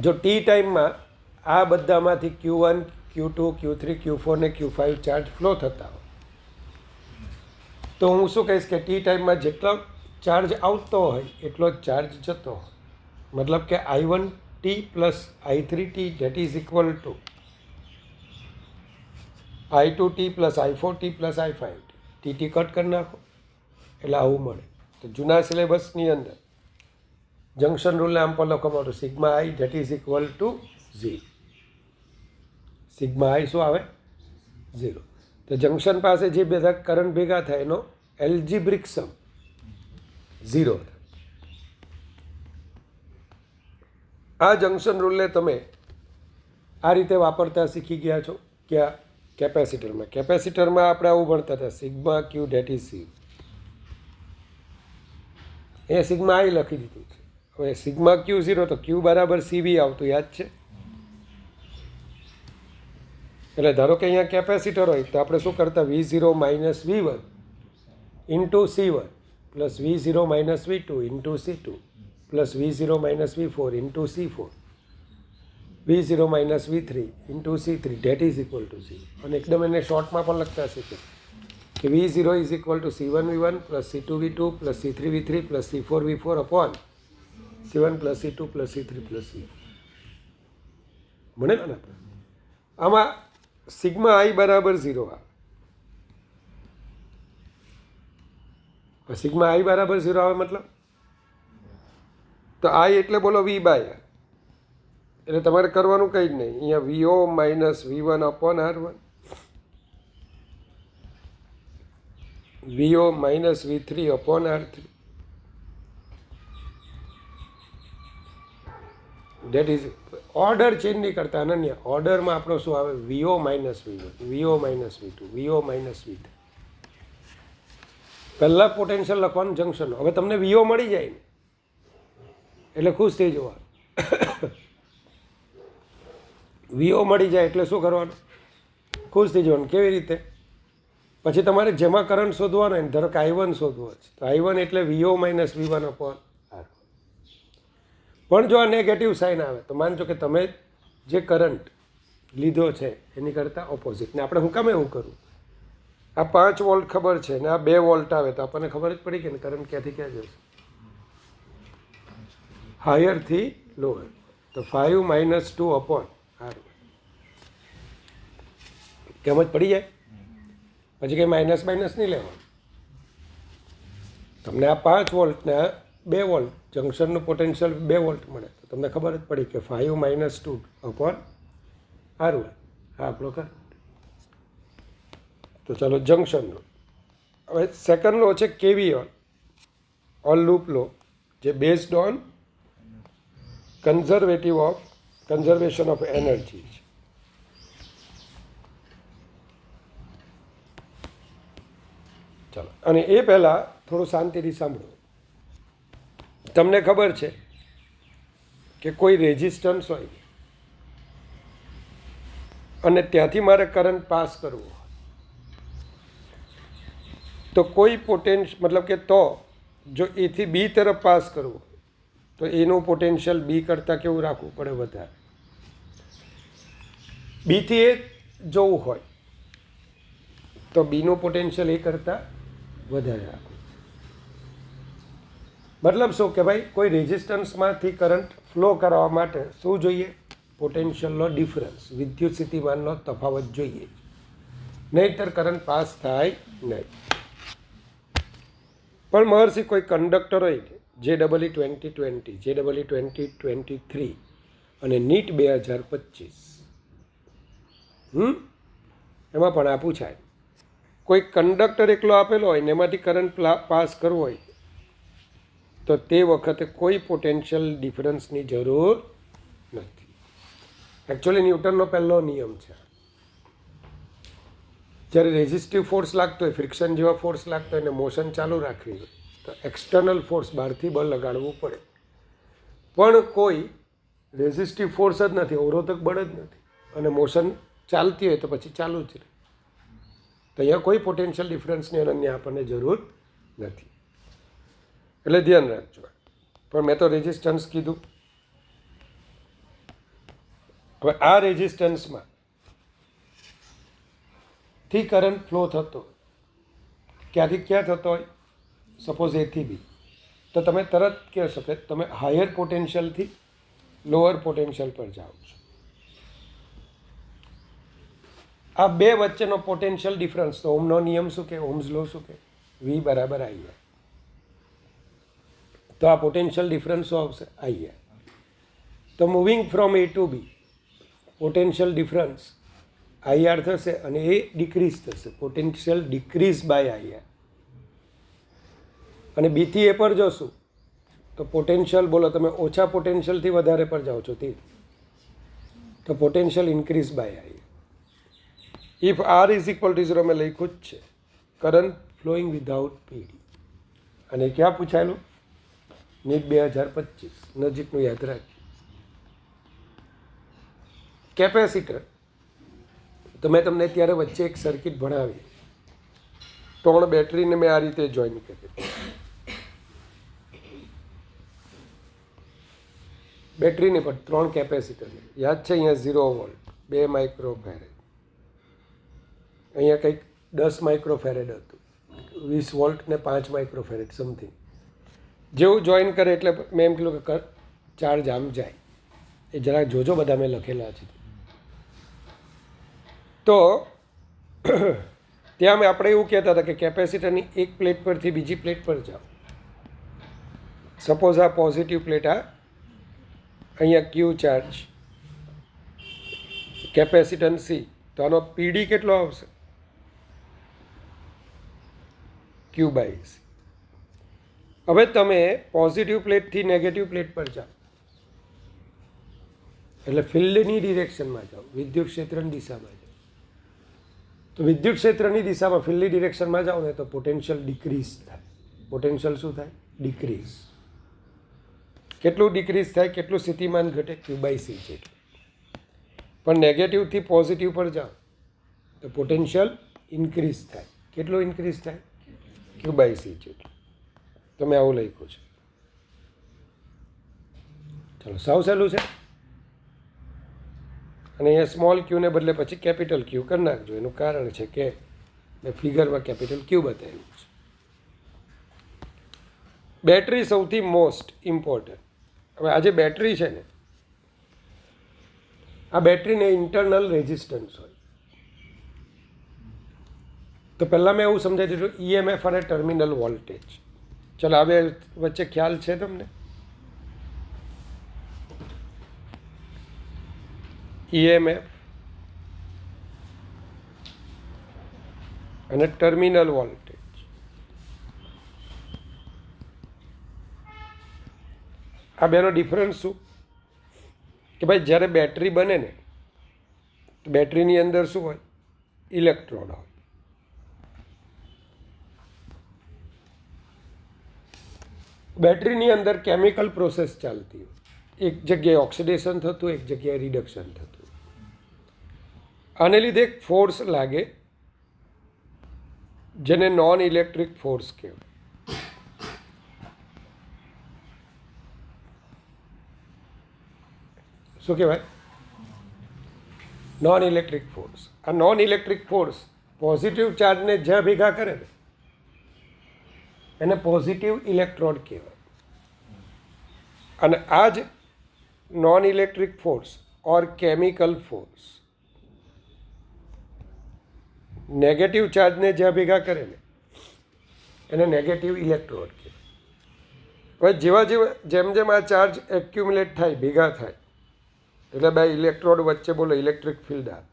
જો ટી ટાઈમમાં આ બધામાંથી Q1 Q2 Q3 Q4 ને Q5 ચાર્જ ફ્લો થતા હોય, તો હું શું કહીશ કે ટી ટાઈમમાં જેટલો ચાર્જ આવતો હોય એટલો જ ચાર્જ જતો હોય. મતલબ કે I1T plus I3T that is equal two I2T plus I4T plus I5T. T cut કરી નાખો એટલે આવું મળે. તો જૂના સિલેબસની અંદર જંક્શન રૂલને આમ પણ લખવામાં આવતું sigma I that is equal to 0. Sigma આઈ શું આવે? 0. તો જંક્શન પાસે જે બધા કરંટ ભેગા થાય એનો એલ્જીબ્રિક સમ 0. આ જંક્શન રૂલને તમે આ રીતે વાપરતા શીખી ગયા છો. ક્યાં? કેપેસિટરમાં. કેપેસિટરમાં આપણે આવું ભણતા હતા, sigma Q that is 0. A sigma આઈ લખી દીધું છે. હવે સિગ્મા ક્યુ 0 તો ક્યુ બરાબર સીવી આવતું યાદ છે. એટલે ધારો કે અહીંયા કેપેસિટર હોય તો આપણે શું કરતા? V0 minus V1 into C1 plus V0 minus V2 into C2 plus V0 minus V4 into C4 V0 minus V3 into C3 that is equal to 0. અને એકદમ એને શોર્ટમાં પણ લખતા શીખે કે V0 is equal two C1 V1 plus C2 V2 plus C3 V3 plus C4 V4 upon C1 plus C2 plus C3 plus C4. મને ને આમાં સિગ્મા આઈ બરાબર 0 આવે. સિગ્મા આઈ બરાબર 0 આવે મતલબ તો આઈ એટલે બોલો V બાય. એટલે તમારે કરવાનું કંઈ જ નહીં. અહીંયા VO minus V1 upon R1, VO minus V3 upon R3 that is. Order change નહીં કરતા અનન્ય. ઓર્ડરમાં આપણો શું આવે? VO minus V1, VO minus V2, VO minus V3. પહેલાં પોટેન્શિયલ લખવાનું જંક્શન. હવે તમને VO મળી જાય ને એટલે ખુશ થઈ જવા. VO મળી જાય એટલે શું કરવાનું? ખુશ થઈ જવાનું. કેવી રીતે? પછી તમારે જેમાં કરંટ શોધવાનો હોય, ધારો કે I1 શોધવો છે તો I1 એટલે VO minus V1 upon R. પણ જો આ નેગેટિવ સાઇન આવે તો માનજો કે તમે જે કરંટ લીધો છે એની કરતાં ઓપોઝિટ. ને આપણે હું કામ એવું કરું, આ 5 વોલ્ટ ખબર છે ને આ 2 વોલ્ટ આવે તો આપણને ખબર જ પડી કે ને કરંટ ક્યાંથી ક્યાં જશે, હાયરથી લોઅર. તો 5 - 2 અપોન R. કેમ જ પડી જાય, પછી કંઈ માઇનસ નહીં લેવાનું. તમને આ 5 વોલ્ટ ને 2 વોલ્ટ જંક્શનનું પોટેન્શિયલ 2 વોલ્ટ મળે તો તમને ખબર જ પડી કે 5 - 2 અપોન R. આ આપણો કરંટ. તો ચાલો જંક્શનનો. હવે સેકન્ડ લો છે KVL, ઓલ લૂપ લો, જે based on conservation of energy છે. ચાલો, અને એ પહેલાં થોડું શાંતિથી સાંભળો. તમને ખબર છે કે કોઈ રેઝિસ્ટન્સ હોય અને ત્યાંથી મારે કરંટ પાસ કરવો તો કોઈ મતલબ કે તો જો એથી બી તરફ પાસ કરવો તો એનું પોટેન્શિયલ બી કરતાં કેવું રાખવું પડે, વધારે. બીથી એ જોવું હોય તો બીનું પોટેન્શિયલ એ કરતાં વધારે રાખવું. મતલબ શું કે ભાઈ કોઈ રેઝિસ્ટન્સમાંથી કરંટ ફ્લો કરવા માટે શું જોઈએ, પોટેન્શિયલનો ડિફરન્સ, વિદ્યુત સ્થિતિમાનનો તફાવત જોઈએ, નહીંતર કરંટ પાસ થાય નહીં. પણ મહર્ષિ કોઈ કંડક્ટર હોય JEE 2020, JEE 2023 અને NEET 2025 એમાં પણ આ પૂછાય, કોઈ કંડક્ટર એકલો આપેલો હોય ને એમાંથી કરંટ પાસ કરવો હોય તો તે વખતે કોઈ પોટેન્શિયલ ડિફરન્સની જરૂર નથી. એકચ્યુઅલી ન્યૂટનનો પહેલો નિયમ છે. જ્યારે રેઝિસ્ટિવ ફોર્સ લાગતો હોય, ફ્રિક્શન જેવા ફોર્સ લાગતો હોય અને મોશન ચાલુ રાખવી હોય તો એક્સટર્નલ ફોર્સ બહારથી બળ લગાડવું પડે. પણ કોઈ રેઝિસ્ટિવ ફોર્સ જ નથી, અવરોધક બળ જ નથી અને મોશન ચાલતી હોય તો પછી ચાલુ જ રહે, તો અહીંયા કોઈ પોટેન્શિયલ ડિફરન્સની અનન્ય આપણને જરૂર નથી. એટલે ધ્યાન રાખજો. પણ મેં તો રેઝિસ્ટન્સ કીધું. હવે આ રેઝિસ્ટન્સમાં થી કરંટ ફ્લો થતો ક્યાંથી ક્યાં થતો હોય, સપોઝ એથી બી, તો તમે તરત કહેશો કે તમે હાયર પોટેન્શિયલથી લોઅર પોટેન્શિયલ પર જાઓ છો. આ બે વચ્ચેનો પોટેન્શિયલ ડિફરન્સ, તો ઓમનો નિયમ શું કે, ઓમ્સ લો શું કે, V = I. તો આ પોટેન્શિયલ ડિફરન્સ શું આવશે, I. તો moving from A to B potential difference IR થશે અને એ ડિક્રીઝ થશે, પોટેન્શિયલ ડિક્રીઝ બાય IR. અને બીથી એ પર જશું તો પોટેન્શિયલ, બોલો તમે ઓછા પોટેન્શિયલથી વધારે પર જાઓ છો તે, તો potential increase by IR. If R = 0 મેં લખ્યું જ છે, કરંટ ફ્લોઈંગ વિધાઉટ PD. અને ક્યાં પૂછાયેલું, NEET 2025, નજીકનું યાદ રાખજો. કેપેસિટર, તો મેં તમને ત્યારે વચ્ચે એક સર્કિટ ભણાવી, 3 બેટરીને મેં આ રીતે જોઈન કરી. બેટરીને પણ 3 કેપેસિટરને યાદ છે, અહીંયા 0 વોલ્ટ, 2 માઇક્રોફેરેડ, અહીંયા કંઈક 10 માઇક્રોફેરેડ હતું, 20 વોલ્ટ ને 5 માઇક્રોફેરેડ સમથિંગ. જેવું જોઈન કરે એટલે મેં એમ કીધું કે ચાર્જ આમ જાય, એ જરાક જોજો, બધા મેં લખેલા છે. તો ત્યાં આપણે એવું કહેતા હતા કે કેપેસિટરની એક પ્લેટ પરથી બીજી પ્લેટ પર જાઓ. સપોઝ આ પોઝિટિવ પ્લેટ, આ અહીંયા Q ચાર્જ, કેપેસિટન્સ C, તો આનો PD કેટલો આવશે, Q/C. હવે તમે પોઝિટિવ પ્લેટથી નેગેટિવ પ્લેટ પર જાઓ એટલે ફિલ્ડની ડિરેક્શનમાં જાઓ, વિદ્યુત ક્ષેત્રની દિશામાં જાઓ. તો વિદ્યુત ક્ષેત્રની દિશામાં ફિલ્ડની ડિરેક્શનમાં જાઓ ને તો પોટેન્શિયલ ડિક્રીઝ થાય. પોટેન્શિયલ શું થાય, ડિક્રીઝ. કેટલું ડિક્રીઝ થાય, કેટલું સ્થિતિમાન ઘટે, Q/C જેટલું. પણ નેગેટિવથી પોઝિટિવ પર જાઓ તો પોટેન્શિયલ ઇન્ક્રીઝ થાય. કેટલું ઇન્ક્રીઝ થાય, Q/C જેટલું. તમે આવું લખ્યું છે. ચાલો, સાવ સહેલું છે. અને અહીંયા સ્મોલ ક્યુને બદલે પછી કેપિટલ ક્યુ કરી નાખજો. એનું કારણ છે કે મેં ફિગરમાં કેપિટલ ક્યુ બતાવ્યું છે. બેટરી સૌથી મોસ્ટ ઇમ્પોર્ટન્ટ. હવે આ જે બેટરી છે ને, આ બેટરીને ઇન્ટરનલ રેઝિસ્ટન્સ હોય. તો પહેલાં મેં એવું સમજાવી દીધું ઈએમએફ અને ટર્મિનલ વોલ્ટેજ. ચલો હવે વચ્ચે ખ્યાલ છે તમને? ઈએમએફ અને ટર્મિનલ વોલ્ટેજ. આ બેનો ડિફરન્સ શું? કે ભાઈ જ્યારે બેટરી બને ને, તો બેટરીની અંદર શું હોય? ઇલેક્ટ્રોડ હોય. બેટરીની અંદર કેમિકલ પ્રોસેસ ચાલતી હોય. એક જગ્યાએ ઓક્સિડેશન થતું, એક જગ્યાએ રિડક્શન થતું. આને લીધે એક ફોર્સ લાગે જેને નોન ઇલેક્ટ્રિક ફોર્સ કહેવાય. શું કહેવાય? Non electric force. આ નોન ઇલેક્ટ્રિક ફોર્સ પોઝિટિવ ચાર્જને જ્યાં ભેગા કરે ને એને પોઝિટિવ ઇલેક્ટ્રોડ કહેવાય. અને આ જ નોન ઇલેક્ટ્રિક ફોર્સ ઓર કેમિકલ ફોર્સ નેગેટિવ ચાર્જને જ્યાં ભેગા કરે ને એને નેગેટિવ ઇલેક્ટ્રોડ કહેવાય. હવે જેમ જેમ આ ચાર્જ એક્યુમ્યુલેટ થાય, ભેગા થાય, એટલે બે ઇલેક્ટ્રોડ વચ્ચે બોલો ઇલેક્ટ્રિક ફિલ્ડ આવે.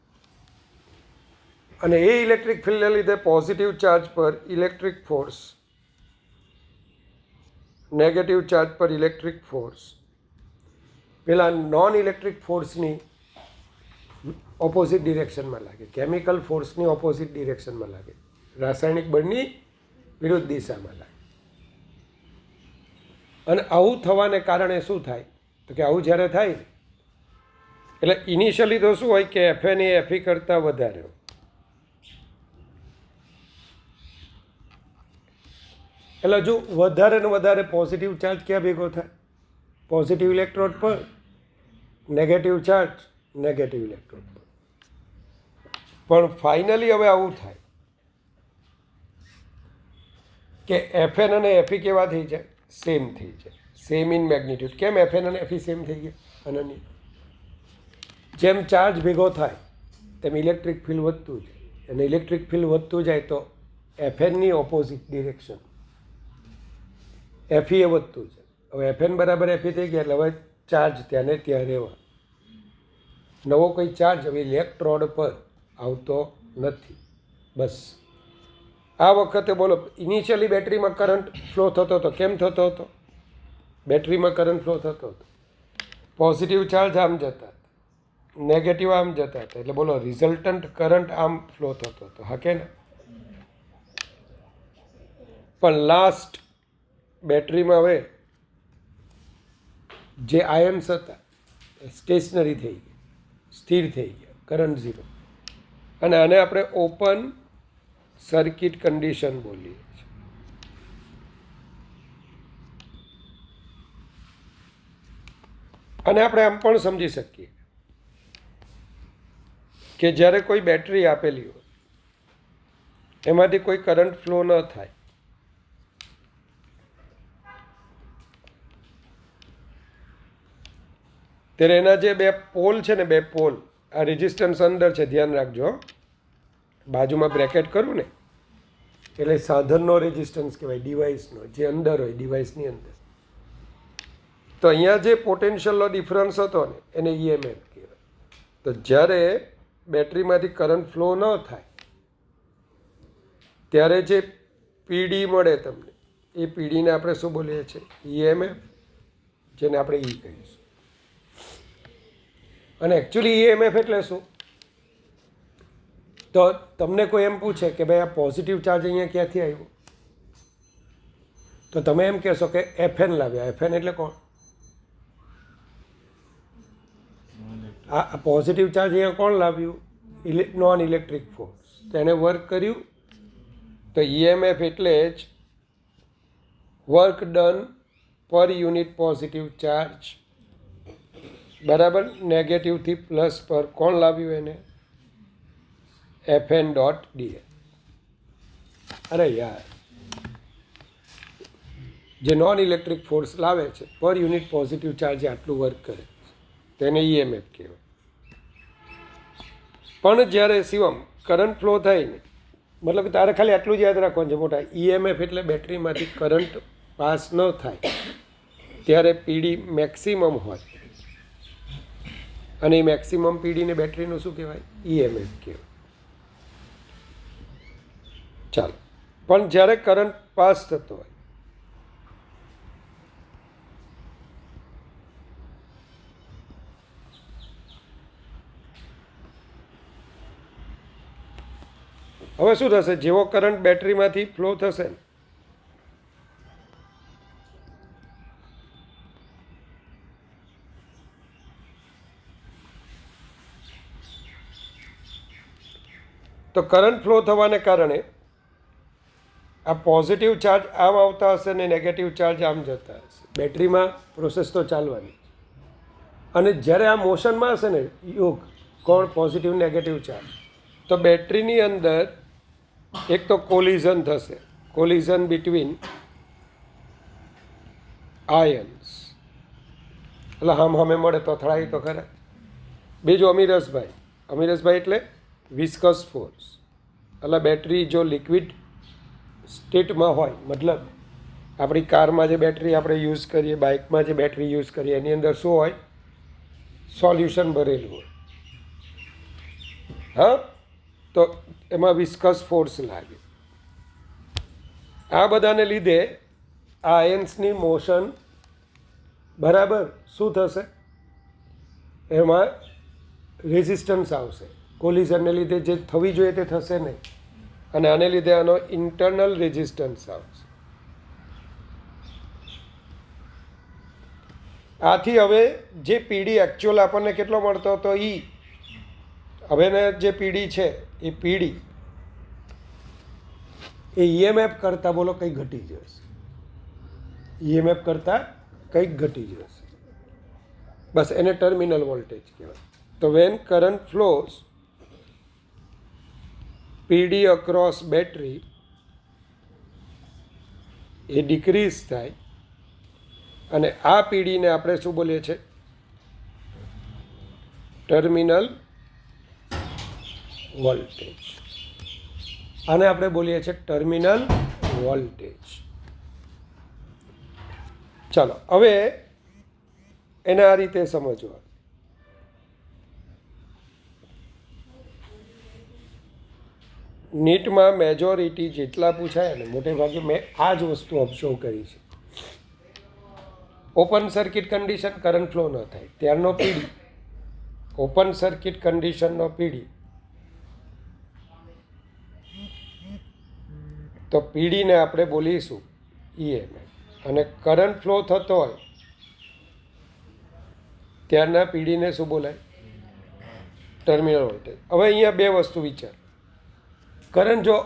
અને એ ઇલેક્ટ્રિક ફિલ્ડને લીધે પોઝિટિવ ચાર્જ પર ઇલેક્ટ્રિક ફોર્સ, નેગેટિવ ચાર્જ પર ઇલેક્ટ્રિક ફોર્સ પેલા નોન ઇલેક્ટ્રિક ફોર્સની ઓપોઝિટ ડિરેક્શનમાં લાગે, કેમિકલ ફોર્સની ઓપોઝિટ ડિરેક્શનમાં લાગે, રાસાયણિક બળની વિરુદ્ધ દિશામાં લાગે. અને આવું થવાને કારણે શું થાય? તો કે આવું જ્યારે થાય ને એટલે ઇનિશિયલી તો શું હોય કે એફએન એ એફઈ કરતાં વધારે હોય. એટલે જો વધારે ને વધારે પોઝિટિવ ચાર્જ ક્યાં ભેગો થાય? પોઝિટિવ ઇલેક્ટ્રોડ પર. નેગેટિવ ચાર્જ નેગેટિવ ઇલેક્ટ્રોડ પર. પણ ફાઇનલી હવે આવું થાય કે એફએન અને એફઈ કેવા થઈ જાય? સેમ થઈ જાય, સેમ ઇન મેગ્નિટ્યુડ. કેમ એફએન અને એફઈ સેમ થઈ ગયા? અનન્ય. જેમ ચાર્જ ભેગો થાય તેમ ઇલેક્ટ્રિક ફિલ્ડ વધતું જાય, અને ઇલેક્ટ્રિક ફિલ્ડ વધતું જાય તો એફએનની ઓપોઝિટ ડિરેક્શન એફઈ એ વધતું છે. હવે એફએન બરાબર એફઈ થઈ ગયા એટલે હવે ચાર્જ ત્યાંને ત્યાં રહેવા. નવો કોઈ ચાર્જ હવે ઇલેક્ટ્રોડ પર આવતો નથી. બસ આ વખતે બોલો, ઇનિશિયલી બેટરીમાં કરંટ ફ્લો થતો હતો. કેમ થતો હતો? બેટરીમાં કરંટ ફ્લો થતો હતો. પોઝિટિવ ચાર્જ આમ જતા હતા, નેગેટિવ આમ જતા હતા. એટલે બોલો રિઝલ્ટન્ટ કરંટ આમ ફ્લો થતો હતો. હા કે ને? પણ લાસ્ટ બેટરીમાં હવે જે આયન્સ હતા એ સ્ટેશનરી થઈ ગયા, સ્થિર થઈ ગયા, કરંટ ઝીરો. અને આને આપણે ઓપન સર્કિટ કન્ડિશન બોલીએ છીએ. અને આપણે આમ પણ સમજી શકીએ કે જ્યારે કોઈ બેટરી આપેલી હોય એમાંથી કોઈ કરંટ ફ્લો ન થાય ત્યારે એના જે બે પોલ છે ને, બે પોલ, આ રેઝિસ્ટન્સ અંદર છે, ધ્યાન રાખજો. બાજુમાં બ્રેકેટ કરું ને એટલે સાધનનો રેઝિસ્ટન્સ કહેવાય, ડિવાઇસનો, જે અંદર હોય ડિવાઇસની અંદર. તો અહીંયા જે પોટેન્શિયલનો ડિફરન્સ હતો ને એને ઈએમએફ કહેવાય. તો જ્યારે બેટરીમાંથી કરંટ ફ્લો ન થાય ત્યારે જે પીડી મળે તમને, એ પીડીને આપણે શું બોલીએ છીએ? ઈએમએફ, જેને આપણે ઈ કહીશું. અને એકચ્યુઅલી ઈએમએફ એટલે શું? તો તમને કોઈ એમ પૂછે કે ભાઈ આ પોઝિટિવ ચાર્જ અહીંયા ક્યાંથી આવ્યો, તો તમે એમ કહેશો કે એફએન લાવ્યા. એફએન એટલે કોણ? આ પોઝિટિવ ચાર્જ અહીંયા કોણ લાવ્યું? Non electric force. તો એને વર્ક કર્યું. તો ઈએમએફ એટલે જ વર્ક ડન પર યુનિટ પોઝિટિવ ચાર્જ બરાબર. નેગેટિવથી પ્લસ પર કોણ લાવ્યું એને? FN dot DH. અરે યાર, જે નોન ઇલેક્ટ્રિક ફોર્સ લાવે છે પર યુનિટ પોઝિટિવ ચાર્જ આટલું વર્ક કરે તેને EMF કહેવાય. પણ જ્યારે શિવમ કરંટ ફ્લો થાય ને, મતલબ કે તારે ખાલી આટલું જ યાદ રાખવાનું છે મોટા, EMF એટલે બેટરીમાંથી કરંટ પાસ ન થાય ત્યારે પીડી મેક્સિમમ હોય, અને એ મેક્સિમમ પીડીને બેટરીનું શું કહેવાય? EMF કહેવાય. ચાલો, પણ જ્યારે કરંટ પાસ થતો હોય હવે શું થશે? જેવો કરંટ બેટરીમાંથી ફ્લો થશે ને, તો કરંટ ફ્લો થવાને કારણે આ પોઝિટિવ ચાર્જ આમ આવતા હશે ને નેગેટિવ ચાર્જ આમ જતા હશે. બેટરીમાં પ્રોસેસ તો ચાલવાની. અને જ્યારે આ મોશનમાં હશે ને યોગ, કોણ? પોઝિટિવ નેગેટિવ ચાર્જ, તો બેટરીની અંદર એક તો કોલિઝન થશે, કોલિઝન બિટવીન આયન્સ, એટલે હમે મળે તો અથડાય તો ખરા. બીજું અમીરસભાઈ એટલે વિસ્કસ ફોર્સ, એટલે બેટરી જો લિક્વિડ સ્ટેટમાં હોય, મતલબ આપણી કારમાં જે બેટરી આપણે યુઝ કરીએ, બાઇકમાં જે બેટરી યુઝ કરીએ, એની અંદર શું હોય? સોલ્યુશન ભરેલું હોય. હા, તો એમાં વિસ્કસ ફોર્સ લાગે. આ બધાને લીધે આ આયન્સની મોશન બરાબર શું થશે? એમાં રેઝિસ્ટન્સ આવશે. કોલિઝનને લીધે જે થવી જોઈએ તે થશે નહીં, અને આને લીધે આનો ઇન્ટરનલ રેઝિસ્ટન્સ આવશે. આથી હવે જે પીડી એકચ્યુઅલ આપણને કેટલો મળતો હતો એ, હવેને જે પીડી છે એ પીડી એ EMF કરતાં બોલો કંઈક ઘટી જશે. EMF કરતાં કંઈક ઘટી જશે. બસ એને ટર્મિનલ વોલ્ટેજ કહેવાય. તો વેન કરંટ ફ્લોઝ પીડી અક્રોસ બેટરી એ ડિક્રીઝ થાય, અને આ પીડીને આપણે શું બોલીએ છીએ? Terminal voltage. આને આપણે બોલીએ છીએ ટર્મિનલ વોલ્ટેજ. ચાલો, હવે એને આ રીતે સમજવા. નીટમાં મેજોરિટી જેટલા પૂછાય ને, મોટે ભાગે મેં આ જ વસ્તુ ઓબ્ઝર્વ કરી છે. Open circuit condition current flow ન થાય ત્યારનો પીડી, ઓપન સર્કિટ કન્ડિશનનો પીડી, તો પીડીને આપણે બોલીશું EMF. અને કરંટ ફ્લો થતો હોય ત્યારના પીડીને શું બોલાય? Terminal voltage. હવે અહીંયા બે વસ્તુ વિચાર. કરંટ જો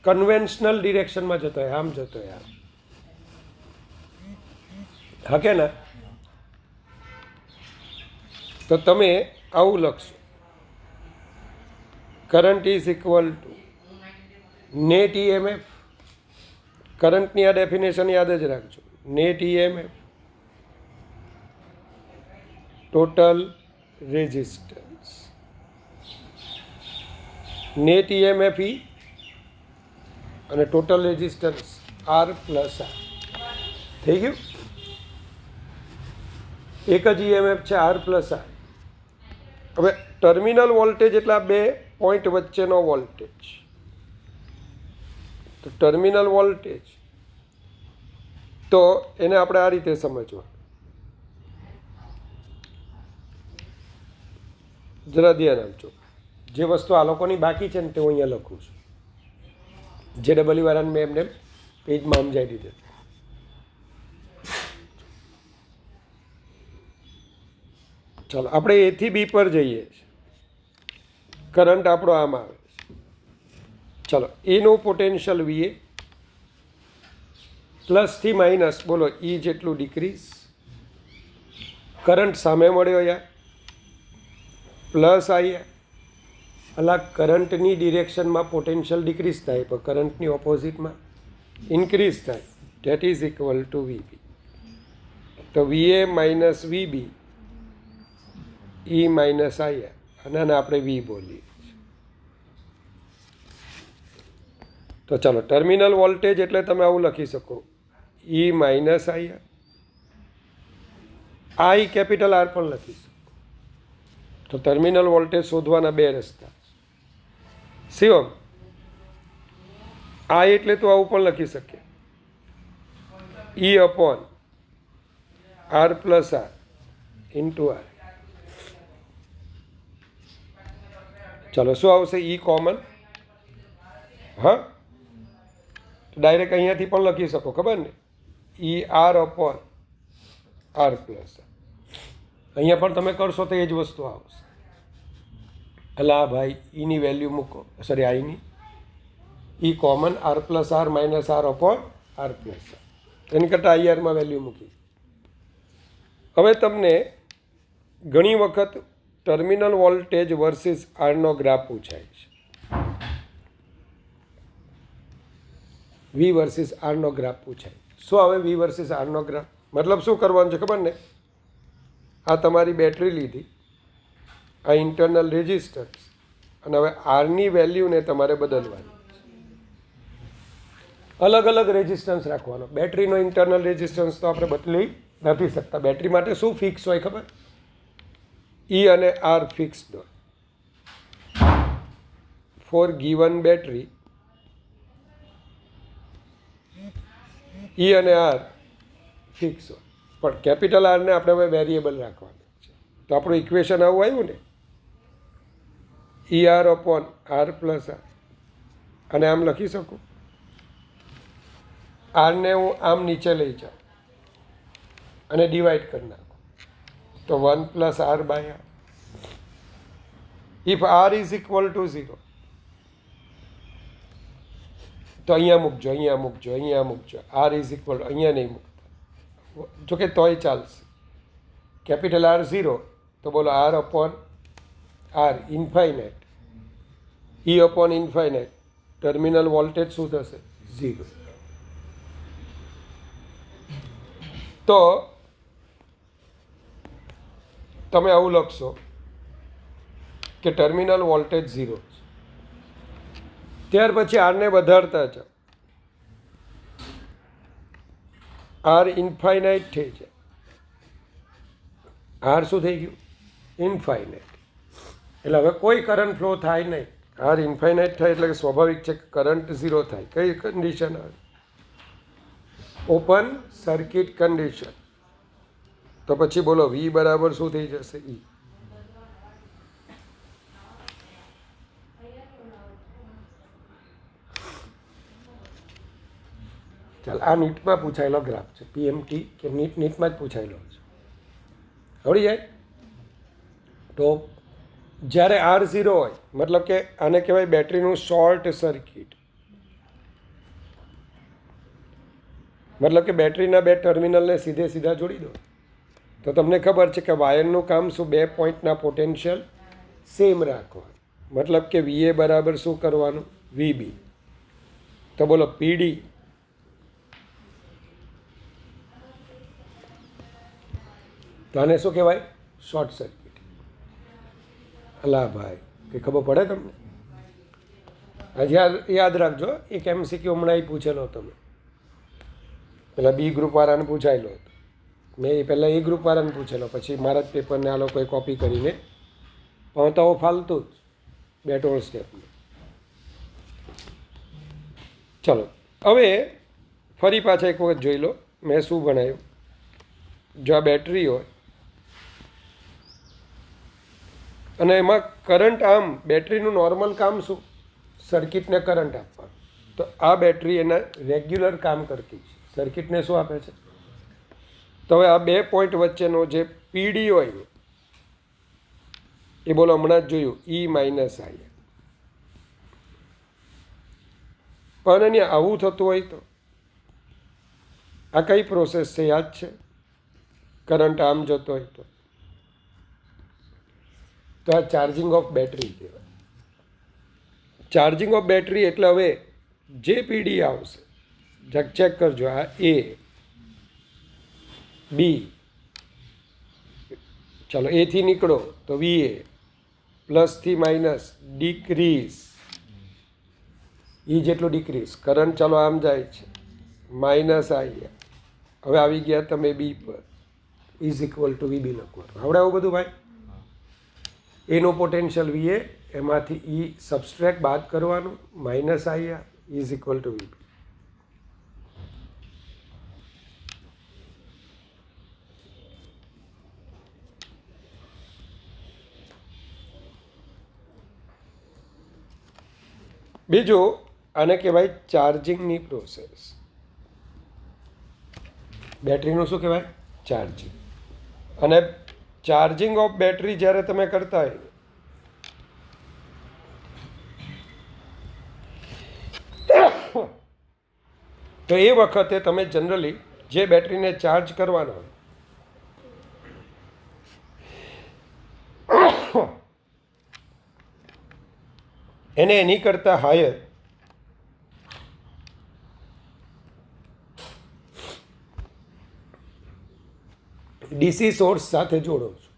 કન્વેન્શનલ ડિરેક્શનમાં જતો હોય, આમ જતો હોય, આમ, હા કે ના? તો તમે આવું લખશો, current is equal two net EMF. કરંટની આ ડેફિનેશન યાદ જ રાખજો. Net EMF total resistance. Net EMF E અને total resistance R plus R. થઈ ગયું? એક જ EMF છે, R પ્લસ R. હવે ટર્મિનલ વોલ્ટેજ એટલે આ બે પોઈન્ટ વચ્ચેનો વોલ્ટેજ. તો ટર્મિનલ વોલ્ટેજ, તો એને આપણે આ રીતે સમજવા. જરા ધ્યાન આપજો. જે વસ્તુ આ લોકોની બાકી છે ને તે હું અહીંયા લખું છું. JEE વાળાને મેં એમને પેજમાં સમજાવી દીધું. ચાલો, આપણે A થી B પર જઈએ. કરંટ આપણો આમ આવે છે. ચાલો, એનું પોટેન્શિયલ VA, પ્લસથી માઇનસ બોલો E જેટલું ડિક્રીઝ, કરંટ સામે મળ્યો યાર, પ્લસ આઈ, અલા કરંટની ડિરેક્શનમાં પોટેન્શિયલ ડિક્રીઝ થાય પણ કરંટની ઓપોઝિટમાં ઇન્ક્રીઝ થાય, that is equal two VB. તો વીએ માઇનસ વીબી ઈ માઇનસ આઈ, અને આને આપણે વી બોલીએ. તો ચાલો ટર્મિનલ વોલ્ટેજ એટલે તમે આવું લખી શકો, ઈ માઇનસ આઈ કેપિટલ આર પણ લખી શકો. તો ટર્મિનલ વોલ્ટેજ શોધવાના બે રસ્તા. શિવમ, આઈ એટલે તો આવું પણ લખી શકે, E upon R plus R into R. ચાલો શું આવશે? ઈ કોમન. હા, ડાયરેક્ટ અહીંયાથી પણ લખી શકો, ખબર ને, E R upon R plus R. અહીંયા પણ તમે કરશો તો એ જ વસ્તુ આવશે. એટલે આ ભાઈ ઈની વેલ્યુ મૂકો, સોરી આઈની, E common R plus R minus R upon R plus R. એની કરતાં આઈઆરમાં વેલ્યુ મૂકી. હવે તમને ઘણી વખત ટર્મિનલ વોલ્ટેજ વર્સિસ આરનો ગ્રાફ પૂછાય છે. વી વર્સિસ આરનો ગ્રાફ પૂછાય. શું આવે વી વર્સિસ આરનો ગ્રાફ? મતલબ શું કરવાનું છે ખબર ને? આ તમારી બેટરી લીધી, આ ઇન્ટરનલ રેઝિસ્ટન્સ, અને હવે આરની વેલ્યુને તમારે બદલવાની. અલગ અલગ રેઝિસ્ટન્સ રાખવાનો. બેટરીનો ઇન્ટરનલ રેઝિસ્ટન્સ તો આપણે બદલી નથી શકતા. બેટરી માટે શું ફિક્સ હોય ખબર? ઈ અને આર ફિક્સ્ડ હોય. ફોર ગીવન બેટરી ઈ અને આર ફિક્સ હોય, પણ કેપિટલ આરને આપણે હવે વેરિયેબલ રાખવાનું છે. તો આપણું ઇક્વેશન આવું આવ્યું ને, E R upon R plus R, અને આમ લખી શકું, આરને હું આમ નીચે લઈ જાઉં અને ડિવાઈડ કરી નાખું, તો 1 plus R by R. If R is equal to 0, તો અહીંયા મૂકજો, અહીંયા મૂકજો, અહીંયા મૂકજો. આર ઇઝ ઇક્વલ, અહીંયા નહીં મૂકતા, જોકે તોય ચાલશે. કેપિટલ આર 0, તો બોલો આર અપોન આર ઇન્ફાઇનાઇટ, ઈ અપોન ઇન્ફાઇનાઇટ, ટર્મિનલ વોલ્ટેજ શું થશે? 0. તો તમે આવું લખશો કે ટર્મિનલ વોલ્ટેજ 0 છે. ત્યાર પછી આરને વધારતા જાઓ, આર ઇન્ફાઇનાઇટ થઈ જાય. આર શું થઈ ગયું? ઇન્ફાઇનાઇટ. એટલે હવે કોઈ કરંટ ફ્લો થાય નહીં. આર ઇન્ફાઇનાઇટ થાય એટલે સ્વાભાવિક છે કે કરંટ 0 થાય. કઈ કન્ડિશન આવે? Open circuit condition. તો પછી બોલો વી બરાબર શું થઈ જશે? ઈ. ચાલ, આ નીટમાં પૂછાયેલો ગ્રાફ છે, પીએમટી કે નીટમાં જ પૂછાયેલો છે, આવડી જાય. તો જ્યારે આર 0 હોય, મતલબ કે આને કહેવાય બેટરીનું શોર્ટ સર્કિટ. મતલબ કે બેટરીના બે ટર્મિનલને સીધે સીધા જોડી દો, તો તમને ખબર છે કે વાયરનું કામ શું? 2 પોઈન્ટના પોટેન્શિયલ સેમ રાખવાનું. મતલબ કે વીએ બરાબર શું કરવાનું? વીબી. તો બોલો પીડી તો આને શું કહેવાય? Short circuit. અલા ભાઈ, કંઈ ખબર પડે તમને? હજી યાદ રાખજો, એક એમસીક્યુ હમણાં પૂછેલો તમે, પેલા બી ગ્રુપવાળાને પૂછાયેલો હતો. મેં પહેલાં એ ગ્રુપવાળાને પૂછેલો, પછી મારા જ પેપરને આ લોકોએ કોપી કરીને પહોંચાવો ફાલતું જ 2 સ્ટેપમાં. ચલો હવે ફરી પાછા એક વખત જોઈ લો મેં શું ભણાવ્યું. જો આ બેટરી હોય અને એમાં કરંટ, આમ બેટરીનું નોર્મલ કામ શું? સર્કિટને કરંટ આપવાનું. તો આ બેટરી એના રેગ્યુલર કામ કરતી છે, સર્કિટને શું આપે છે? તો હવે આ 2 પોઈન્ટ વચ્ચેનો જે પીડી હોય એ બોલો હમણાં જ જોયું, ઈ માઇનસ આઈ. પણ અહીંયા આવું થતું હોય તો આ કઈ પ્રોસેસ છે? યાદ છે? કરંટ આમ જતો હોય તો તો આ ચાર્જિંગ ઓફ બેટરી કહેવાય. ચાર્જિંગ ઓફ બેટરી એટલે હવે જે પીડી આવશે, ચેક કરજો, આ એ બી, ચાલો એથી નીકળો તો વીએ, પ્લસથી માઇનસ ડિક્રીઝ, એ જેટલું ડિક્રીઝ કરંટ, ચાલો આમ જાય છે, માઇનસ આવી, હવે આવી ગયા તમે બી પર, ઇઝ ઇક્વલ ટુ વીબી લખવાનું. આવડે આવું બધું ભાઈ? એનું પોટેન્શિયલ વીએ, એમાંથી ઈ સબસ્ટ્રેક્ટ બાદ કરવાનું, માઇનસ આવ્યા, ઇઝ ઇક્વલ ટુ વીબી. બીજું આને કહેવાય ચાર્જિંગની પ્રોસેસ. બેટરીનું શું કહેવાય? ચાર્જિંગ. અને ચાર્જિંગ ઓફ બેટરી જ્યારે તમે કરતા હોય તો એ વખતે તમે જનરલી જે બેટરીને ચાર્જ કરવાનો હોય એને એની કરતાં હાયર ડીસી સોર્સ સાથે જોડો છો.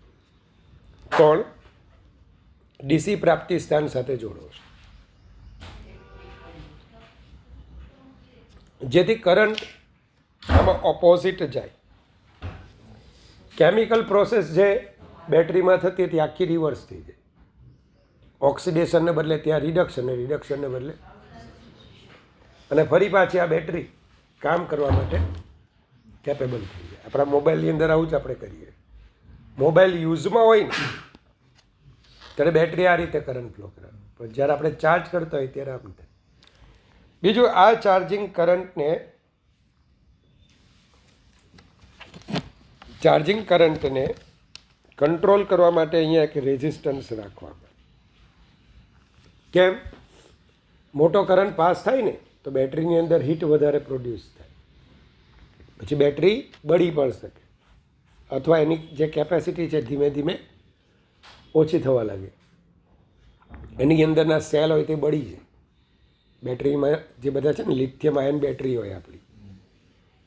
કોણ? ડીસી પ્રાપ્તિ સ્થાન સાથે જોડો છો, જેથી કરંટ આમાં ઓપોઝિટ જાય. કેમિકલ પ્રોસેસ જે બેટરીમાં થતી હતી આખી રિવર્સ થઈ જાય. ઓક્સિડેશનને બદલે ત્યાં રિડક્શન, રિડક્શનને બદલે, અને ફરી પાછી આ બેટરી કામ કરવા માટે કેપેબલ થઈ જાય. આપણા મોબાઈલની અંદર આવું જ આપણે કરીએ. મોબાઈલ યુઝમાં હોય ને ત્યારે બેટરી આ રીતે કરંટ ફ્લો કરે, પણ જ્યારે આપણે ચાર્જ કરતા હોય ત્યારે આમ થાય. બીજું, આ ચાર્જિંગ કરંટને કંટ્રોલ કરવા માટે અહીંયા એક રેઝિસ્ટન્સ રાખવામાં. કેમ? મોટો કરંટ પાસ થાય ને તો બેટરીની અંદર હીટ વધારે પ્રોડ્યુસ થાય, પછી બેટરી બળી પણ શકે, અથવા એની જે કેપેસિટી છે ધીમે ધીમે ઓછી થવા લાગે. એની અંદરના સેલ હોય તે બળી જાય. બેટરીમાં જે બધા છે ને લિથિયમ આયન બેટરી હોય આપણી,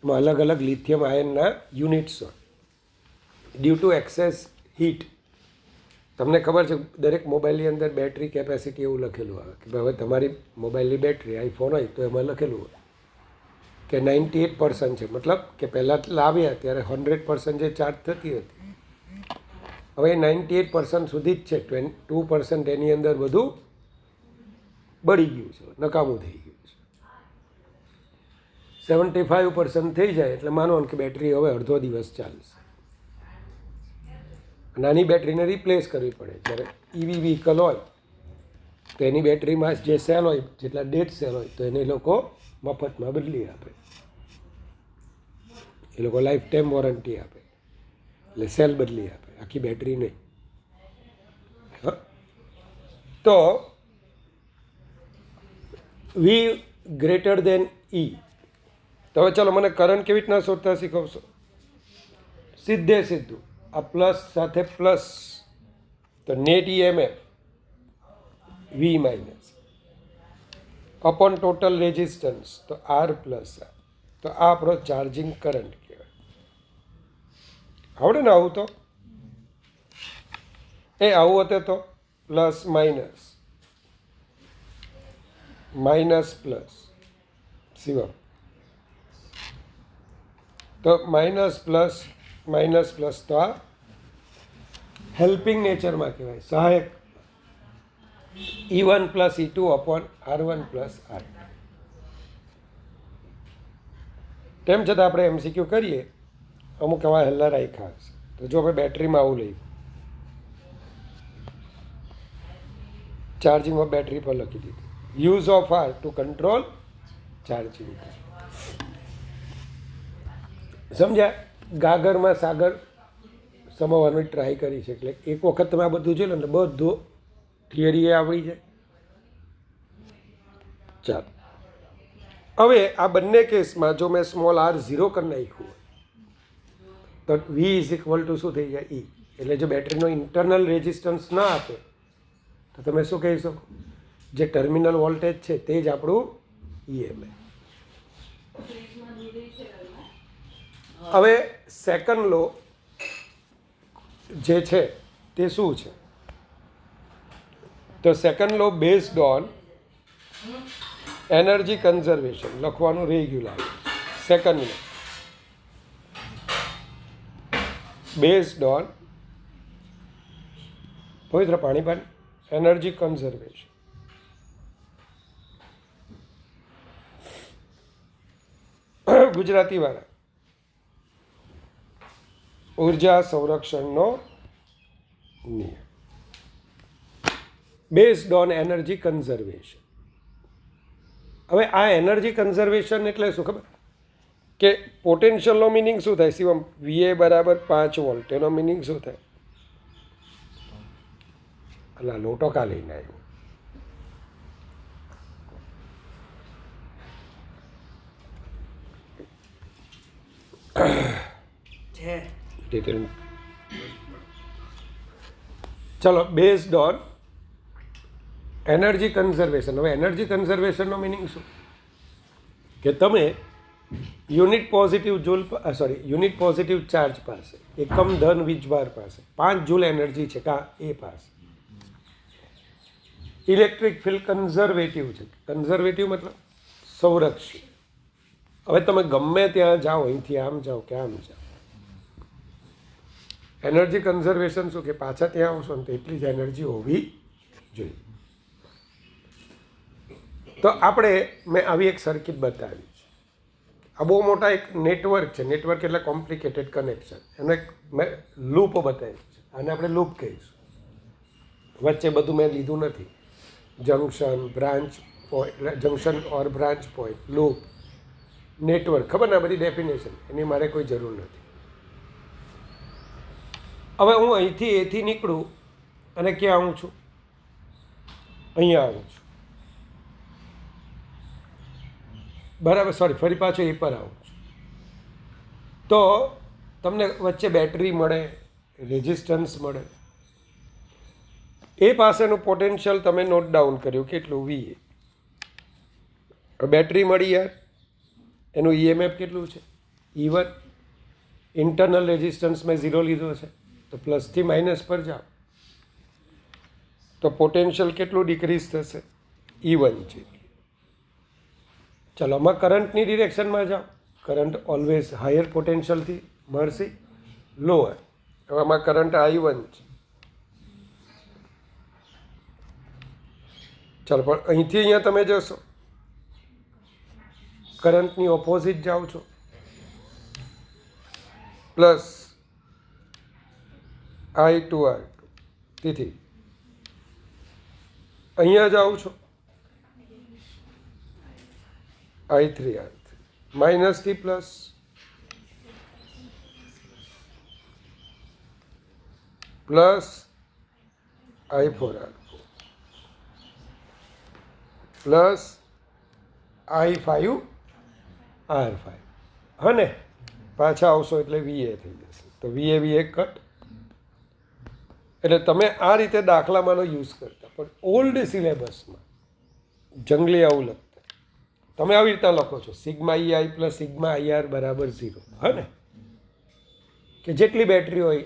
એમાં અલગ અલગ લિથિયમ આયનના યુનિટ્સ હોય. ડ્યુ ટુ એક્સેસ હીટ, તમને ખબર છે દરેક મોબાઈલની અંદર બેટરી કેપેસિટી એવું લખેલું આવે કે હવે તમારી મોબાઈલની બેટરી, આઈફોન હોય તો એમાં લખેલું હોય કે 98% છે, મતલબ કે પહેલાં લાવ્યા ત્યારે 100% જે ચાર્જ થતી હતી, હવે 98% સુધી જ છે. 2% એની અંદર બધું બળી ગયું છે, નકામું થઈ ગયું છે. 75% થઈ જાય એટલે માનો કે બેટરી હવે અડધો દિવસ ચાલશે. નાની બેટરીને રિપ્લેસ કરવી પડે. જ્યારે ઈવી વ્હીકલ હોય તો એની બેટરીમાં જે સેલ હોય, જેટલા ડેડ સેલ હોય, તો એને લોકો મફતમાં બદલી આપે. એ લોકો લાઈફ ટાઈમ વોરંટી આપે, એટલે સેલ બદલી આપે, આખી બેટરી નહીં. તો વી ગ્રેટર દેન ઈ. તો હવે ચાલો મને કરંટ કેવી રીતના શોધતા શીખવશો? સીધે સીધું આ પ્લસ સાથે પ્લસ, તો નેટ EMF વી માઇનસ અપોન ટોટલ રેઝિસ્ટન્સ, તો આર પ્લસ આર. તો આ આપણો ચાર્જિંગ કરંટ કહેવાય. આવડે ને આવું? તો એ આવું હતું તો plus minus, minus plus, Shivam. તો માઇનસ પ્લસ, તો આ હેલ્પિંગ નેચરમાં કહેવાય, સહાયક. E1 plus E2 upon R1 plus R2. તેમ છતાં આપણે MCQ કરીએ, અમુક એવા હેલ્લા રાખ્યા હશે. તો જો આપણે બેટરીમાં આવું લઈએ, ચાર્જિંગ ઓફ બેટરી પર લખી દીધું, use of R to control charging. સમજ્યા? ગાગરમાં સાગર સમાવવાની ટ્રાય કરી છે. એટલે એક વખત તમે આ બધું જોઈ લો ને બધું થિયરી એ આવડી જાય. ચાલો, હવે આ બંને કેસમાં જો મેં સ્મોલ r 0 કરી નાખ્યું તો V ઇઝ ઇક્વલ ટુ શું થઈ જાય? E. એટલે જો બેટરીનો ઇન્ટરનલ રેઝિસ્ટન્સ ના આપે તો તમે શું કહી શકો, જે ટર્મિનલ વોલ્ટેજ છે તે જ આપણું EMF. હવે સેકન્ડ લો જે છે તે શું છે, તો second law based on energy conservation લખવાનું રહી ગયું લાગે. સેકન્ડ લો બેઝડ ઓન પવિત્ર પાણી એનર્જી કન્ઝર્વેશન. ગુજરાતીવાળા ઉર્જા સંરક્ષણનો નિયમ બેઝડ ઓન એનર્જી કન્ઝર્વેશન. હવે આ એનર્જી કન્ઝર્વેશન એટલે શું ખબર કે પોટેન્શિયલનો મિનિંગ શું થાય શિવમ? VA બરાબર 5 વોલ્ટ. એનો મિનિંગ શું થાય? અલા લોટો કા લઈને આવ્યો? ચલો બેઝડ ઓન એનર્જી કન્ઝર્વેશન. હવે એનર્જી કન્ઝર્વેશનનો મિનિંગ શું કે તમે યુનિટ પોઝિટિવ ચાર્જ પાસે એકમ ધન વીજભાર પાસે 5 જૂલ એનર્જી છે કા એ પાસે ઇલેક્ટ્રિક ફિલ્ડ કન્ઝર્વેટિવ છે. કન્ઝર્વેટિવ મતલબ સંરક્ષિત. હવે તમે ગમે ત્યાં જાઓ, અહીંથી આમ જાઓ કે આમ જાઓ, એનર્જી કન્ઝર્વેશન શું કે પાછા ત્યાં આવશો ને તો એટલી જ એનર્જી હોવી જોઈએ. તો આપણે મેં આવી એક સર્કિટ બતાવી છે. આ બહુ મોટા એક નેટવર્ક છે. નેટવર્ક એટલે કોમ્પ્લિકેટેડ કનેક્શન. એને એક મેં લૂપ બતાવી છે. આને આપણે લૂપ કહીશું. વચ્ચે બધું મેં લીધું નથી. જંક્શન, બ્રાન્ચ પોઈન્ટ, જંક્શન ઓર બ્રાન્ચ પોઈન્ટ, લૂપ, નેટવર્ક, ખબર ને આ બધી ડેફિનેશન, એની મારે કોઈ જરૂર નથી. હવે હું અહીંથી એથી નીકળું અને ક્યાં આવું છું? અહીંયા આવું છું. બરાબર, સોરી, ફરી પાછો એ પર આવું છું. તો તમને વચ્ચે બેટરી મળે, રેઝિસ્ટન્સ મળે. એ પાસેનું પોટેન્શિયલ તમે નોટ ડાઉન કર્યું કેટલું? VA. બેટરી મળી યાર, એનું EMF કેટલું છે? E1. ઇન્ટરનલ રેઝિસ્ટન્સ મેં 0 લીધો છે તો પ્લસથી માઇનસ પર જાઓ તો પોટેન્શિયલ કેટલું ડિક્રીઝ થશે? E1 છે. ચાલો આમાં કરંટની ડિરેક્શનમાં જાઓ. કરંટ ઓલવેઝ હાયર પોટેન્શિયલથી મળશે, લોઅર. હવે આમાં કરંટ I1 છે. ચાલો પણ અહીંથી અહીંયા તમે જશો, કરંટની ઓપોઝિટ જાઓ છો, પ્લસ I2 R2. તેથી અહીંયા જાઓ છો I3 R3, માઇનસથી plus, plus I4 R4, plus I5 R5. હા ને, પાછા આવશો એટલે VA થઈ જશે. તો VA કટ. એટલે તમે આ રીતે દાખલામાંનો યુઝ કરતા, પણ ઓલ્ડ સિલેબસમાં જંગલી આવું લખતા. તમે આવી રીતના લખો છો sigma EI plus sigma IR બરાબર 0. હા ને, કે જેટલી બેટરી હોય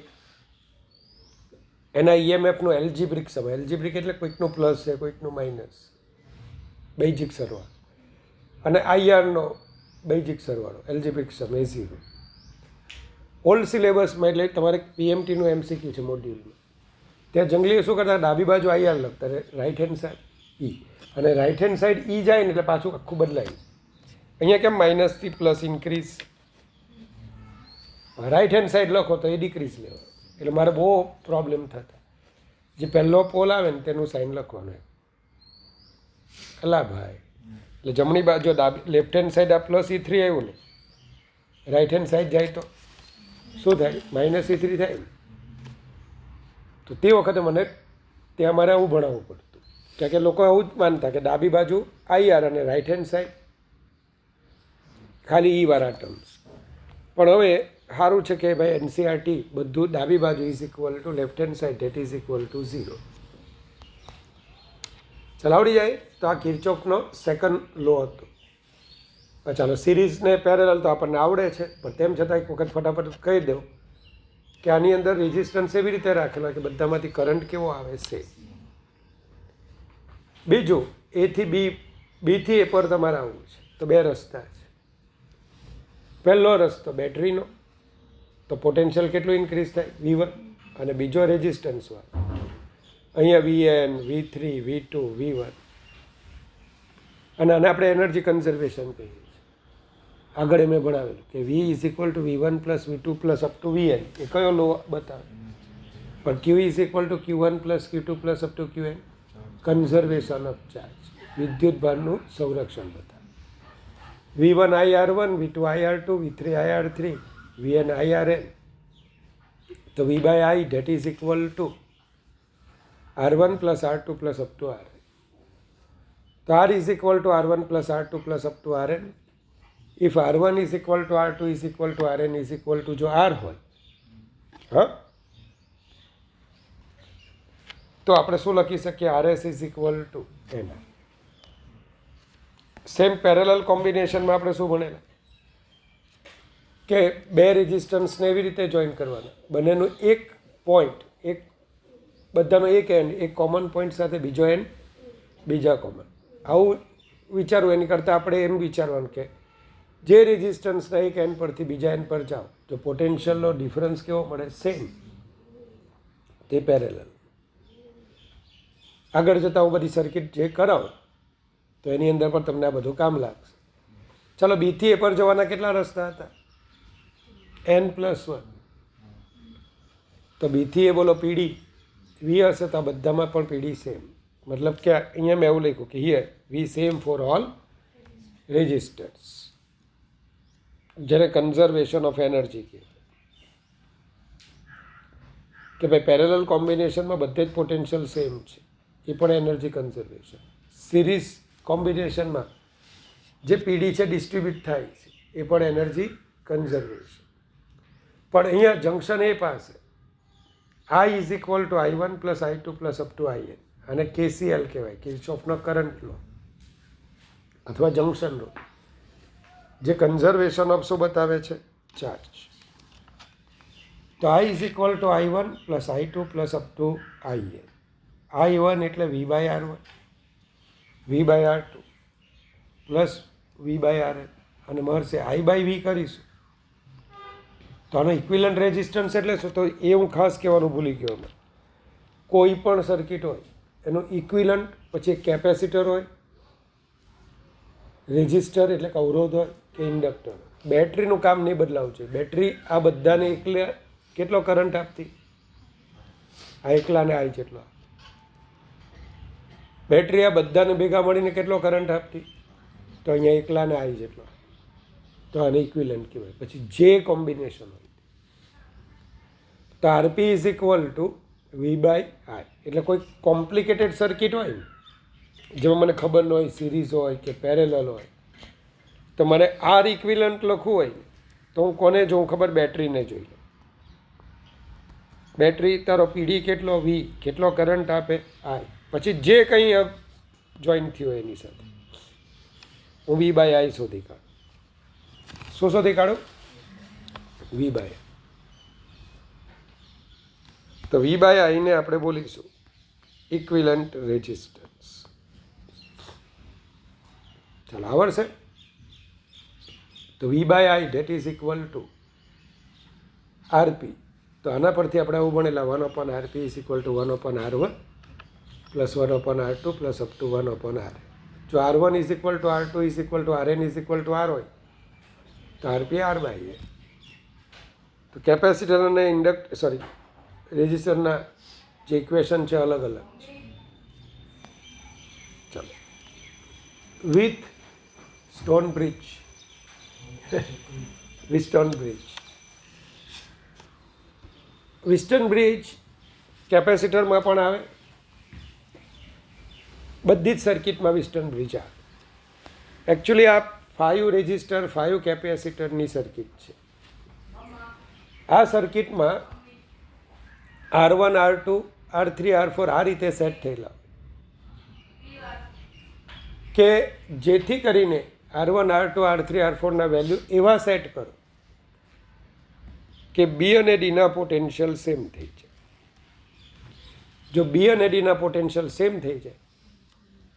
એના EMFનું એલ્જીબ્રિક સમ. એલ્જીબ્રિક એટલે કોઈકનું પ્લસ છે, કોઈકનું માઇનસ, બેઝિક સરવાળો, અને IRનો બેઝિક સરવાળો, એલ્જીબ્રિક સમ એ 0. ઓલ્ડ સિલેબસમાં એટલે તમારે PMTનું MCQ છે મોડ્યુલમાં, ત્યાં જંગલીએ શું કરતા? ડાબી બાજુ IR લખતા, રાઈટ હેન્ડ સાઈડ E, અને રાઈટ હેન્ડ સાઈડ E જાય ને એટલે પાછું આખું બદલાય. અહીંયા કેમ માઇનસથી plus increase? Right hand side લખો તો એ ડિક્રીઝ લેવા. એટલે મારે બહુ પ્રોબ્લેમ થતા. જે પહેલો પોલ આવે ને તેનું સાઇન લખવાનું. અલા ભાઈ, એટલે જમણી બાજુ ડાબી લેફ્ટ હેન્ડ સાઈડ આ પ્લસ E3 આવ્યું ને, રાઈટ હેન્ડ સાઈડ જાય તો શું થાય? માઇનસ E3 થાય ને. તો તે વખતે મને ત્યાં મારે આવું ભણાવવું પડતું, કારણ કે લોકો આવું જ માનતા કે ડાબી બાજુ IR અને રાઈટ હેન્ડ સાઈડ ખાલી E વાળા ટર્મ્સ. પણ હવે સારું છે કે ભાઈ એનસીઆરટી બધું ડાબી બાજુ is equal two left hand side that is equal to 0. ચલાવડી જાય તો આ કિર્ચોફનો સેકન્ડ લો હતો. ચાલો સિરીઝને પેરેલલ તો આપણને આવડે છે, પણ તેમ છતાં એક વખત ફટાફટ કહી દઉં કે આની અંદર રેઝિસ્ટન્સ એવી રીતે રાખેલો કે બધામાંથી કરંટ કેવો આવે છે. બીજું એથી બીથી એ પર તમારે આવવું છે તો બે રસ્તા છે. પહેલો રસ્તો બેટરીનો, તો પોટેન્શિયલ કેટલું ઇન્ક્રીઝ થાય V1, અને બીજો રેઝિસ્ટન્સવાળો અહીંયા VN, V3, V2, V1, અને આને આપણે એનર્જી કન્ઝર્વેશન કહીએ છીએ. આગળ મેં ભણાવેલું કે V is equal two V1 plus V2 plus up two VN. એ કયો લો બતાવે, પણ Q is equal two Q1 plus Q2 plus up two QN, conservation of charge, વિદ્યુત ભારનું સંરક્ષણ બતાવે. V1 IR1, V2 IR2, V3 IR3, VN IRN. તો V by I that is equal to R1 plus R2 plus up to RN. તો R is equal to R1 plus R2 plus up to RN. If R1 is equal to R2 is equal to RN is equal to જો R હોય, હા, તો આપણે શું લખી શકીએ? RS is equal to NR. Same parallel કોમ્બિનેશનમાં આપણે શું ભણેલા કે બે રેઝિસ્ટન્સને એવી રીતે જોઈન કરવાના, બંનેનું એક પોઈન્ટ, એક બધાનો એક એન્ડ એક કોમન પોઈન્ટ સાથે બીજો એન્ડ બીજા કોમન. આવું વિચારવું એની કરતાં આપણે એમ વિચારવાનું કે જે રેઝિસ્ટન્સના એક એન્ડ પરથી બીજા એન્ડ પર જાઓ તો પોટેન્શિયલનો ડિફરન્સ કેવો મળે? સેમ. તે પેરેલલ. આગળ જતાં હું બધી સર્કિટ જે કરાવું તો એની અંદર પણ તમને આ બધું કામ લાગશે. ચાલો બીથી એ પર જવાના કેટલા રસ્તા હતા? N+1. તો બીથી એ બોલો પીડી V હશે તો આ બધામાં પણ પીડી સેમ. મતલબ કે અહીંયા મેં એવું લખ્યું કે here V same for all resistors, જેને કન્ઝર્વેશન ઓફ એનર્જી કહે કે ભાઈ પેરેલલ કોમ્બિનેશનમાં બધે જ પોટેન્શિયલ સેમ છે, એ પણ એનર્જી કન્ઝર્વેશન. સિરીઝ કોમ્બિનેશનમાં જે પીડી છે ડિસ્ટ્રીબ્યુટ થાય છે એ પણ એનર્જી કન્ઝર્વેશન. પણ અહીંયા જંક્શન એ પાસે I is equal to I1 plus I2 plus up to IN, અને KCL કહેવાય, કિર્ચોફનો કરંટ લો અથવા જંક્શન લો, જે કન્ઝર્વેશન ઓફ શું બતાવે છે? ચાર્જ. તો I is equal to I1 plus I2 plus up to IN. I1 એટલે V by R1, V by R2 plus V by RN, અને મળશે I બાય V કરીશું તો આનો ઇક્વિલન્ટ રેઝિસ્ટન્સ એટલે શું? તો એ હું ખાસ કહેવાનું ભૂલી ગયો. કોઈ પણ સર્કિટ હોય એનું ઇક્વિલન્ટ, પછી એક કેપેસિટર હોય, રેઝિસ્ટર એટલે કે અવરોધ હોય કે ઇન્ડક્ટર. બેટરીનું કામ નહીં બદલાવું છે. બેટરી આ બધાને એકલા કેટલો કરંટ આપતી? આ એકલાને I જેટલો. બેટરી આ બધાને ભેગા મળીને કેટલો કરંટ આપતી? તો અહીંયા એકલાને I જેટલો. તો આને ઇક્વિલન્ટ કહેવાય. પછી જે કોમ્બિનેશન હોય તો RP is equal to V by I. એટલે કોઈ કોમ્પ્લિકેટેડ સર્કિટ હોય ને, જેમાં મને ખબર ન હોય સિરીઝ હોય કે પેરેલલ હોય, તો મને R ઇક્વિલન્ટ લખવું હોય તો હું કોને જોઉં? ખબર? બેટરીને જોઈ લઉં. બેટરી તારો પીડી કેટલો? V. કેટલો કરંટ આપે? I. પછી જે કંઈ જોઈન થયું એની સાથે હું V બાય I શોધી કાઢું. શું શોધી કાઢું? V by. તો V બાય I ને આપણે બોલીશું ઇક્વિલન્ટ રેઝિસ્ટન્સ. ચાલો આવડશે. તો V by I that is equal to RP. તો આના પરથી આપણે આવું ભણેલા 1/RP is equal to 1/R1 plus 1/R2 plus up to 1/RN. જો R1 is equal to R2 is equal to RN is equal to R હોય તો RP R by A. તો કેપેસિટર અને રેઝિસ્ટરના જે ઇક્વેશન છે અલગ અલગ છે. ચાલો Wheatstone bridge, Wheatstone bridge. Wheatstone bridge કેપેસિટરમાં પણ આવે, બધી જ સર્કિટમાં વિસ્ટન બ્રિજ આવે. એકચ્યુઅલી આ 5 રેઝિસ્ટર 5 કેપેસિટરની સર્કિટ છે. આ સર્કિટમાં R1 R2 R3 R4 આ રીતે સેટ થયેલા કે જેથી કરીને R1 R2 R3 R4 value એવા સેટ કરો કે બી અને ડીના પોટેન્શિયલ સેમ થઈ જાય. જો બી અને ડીના પોટેન્શિયલ સેમ થઈ જાય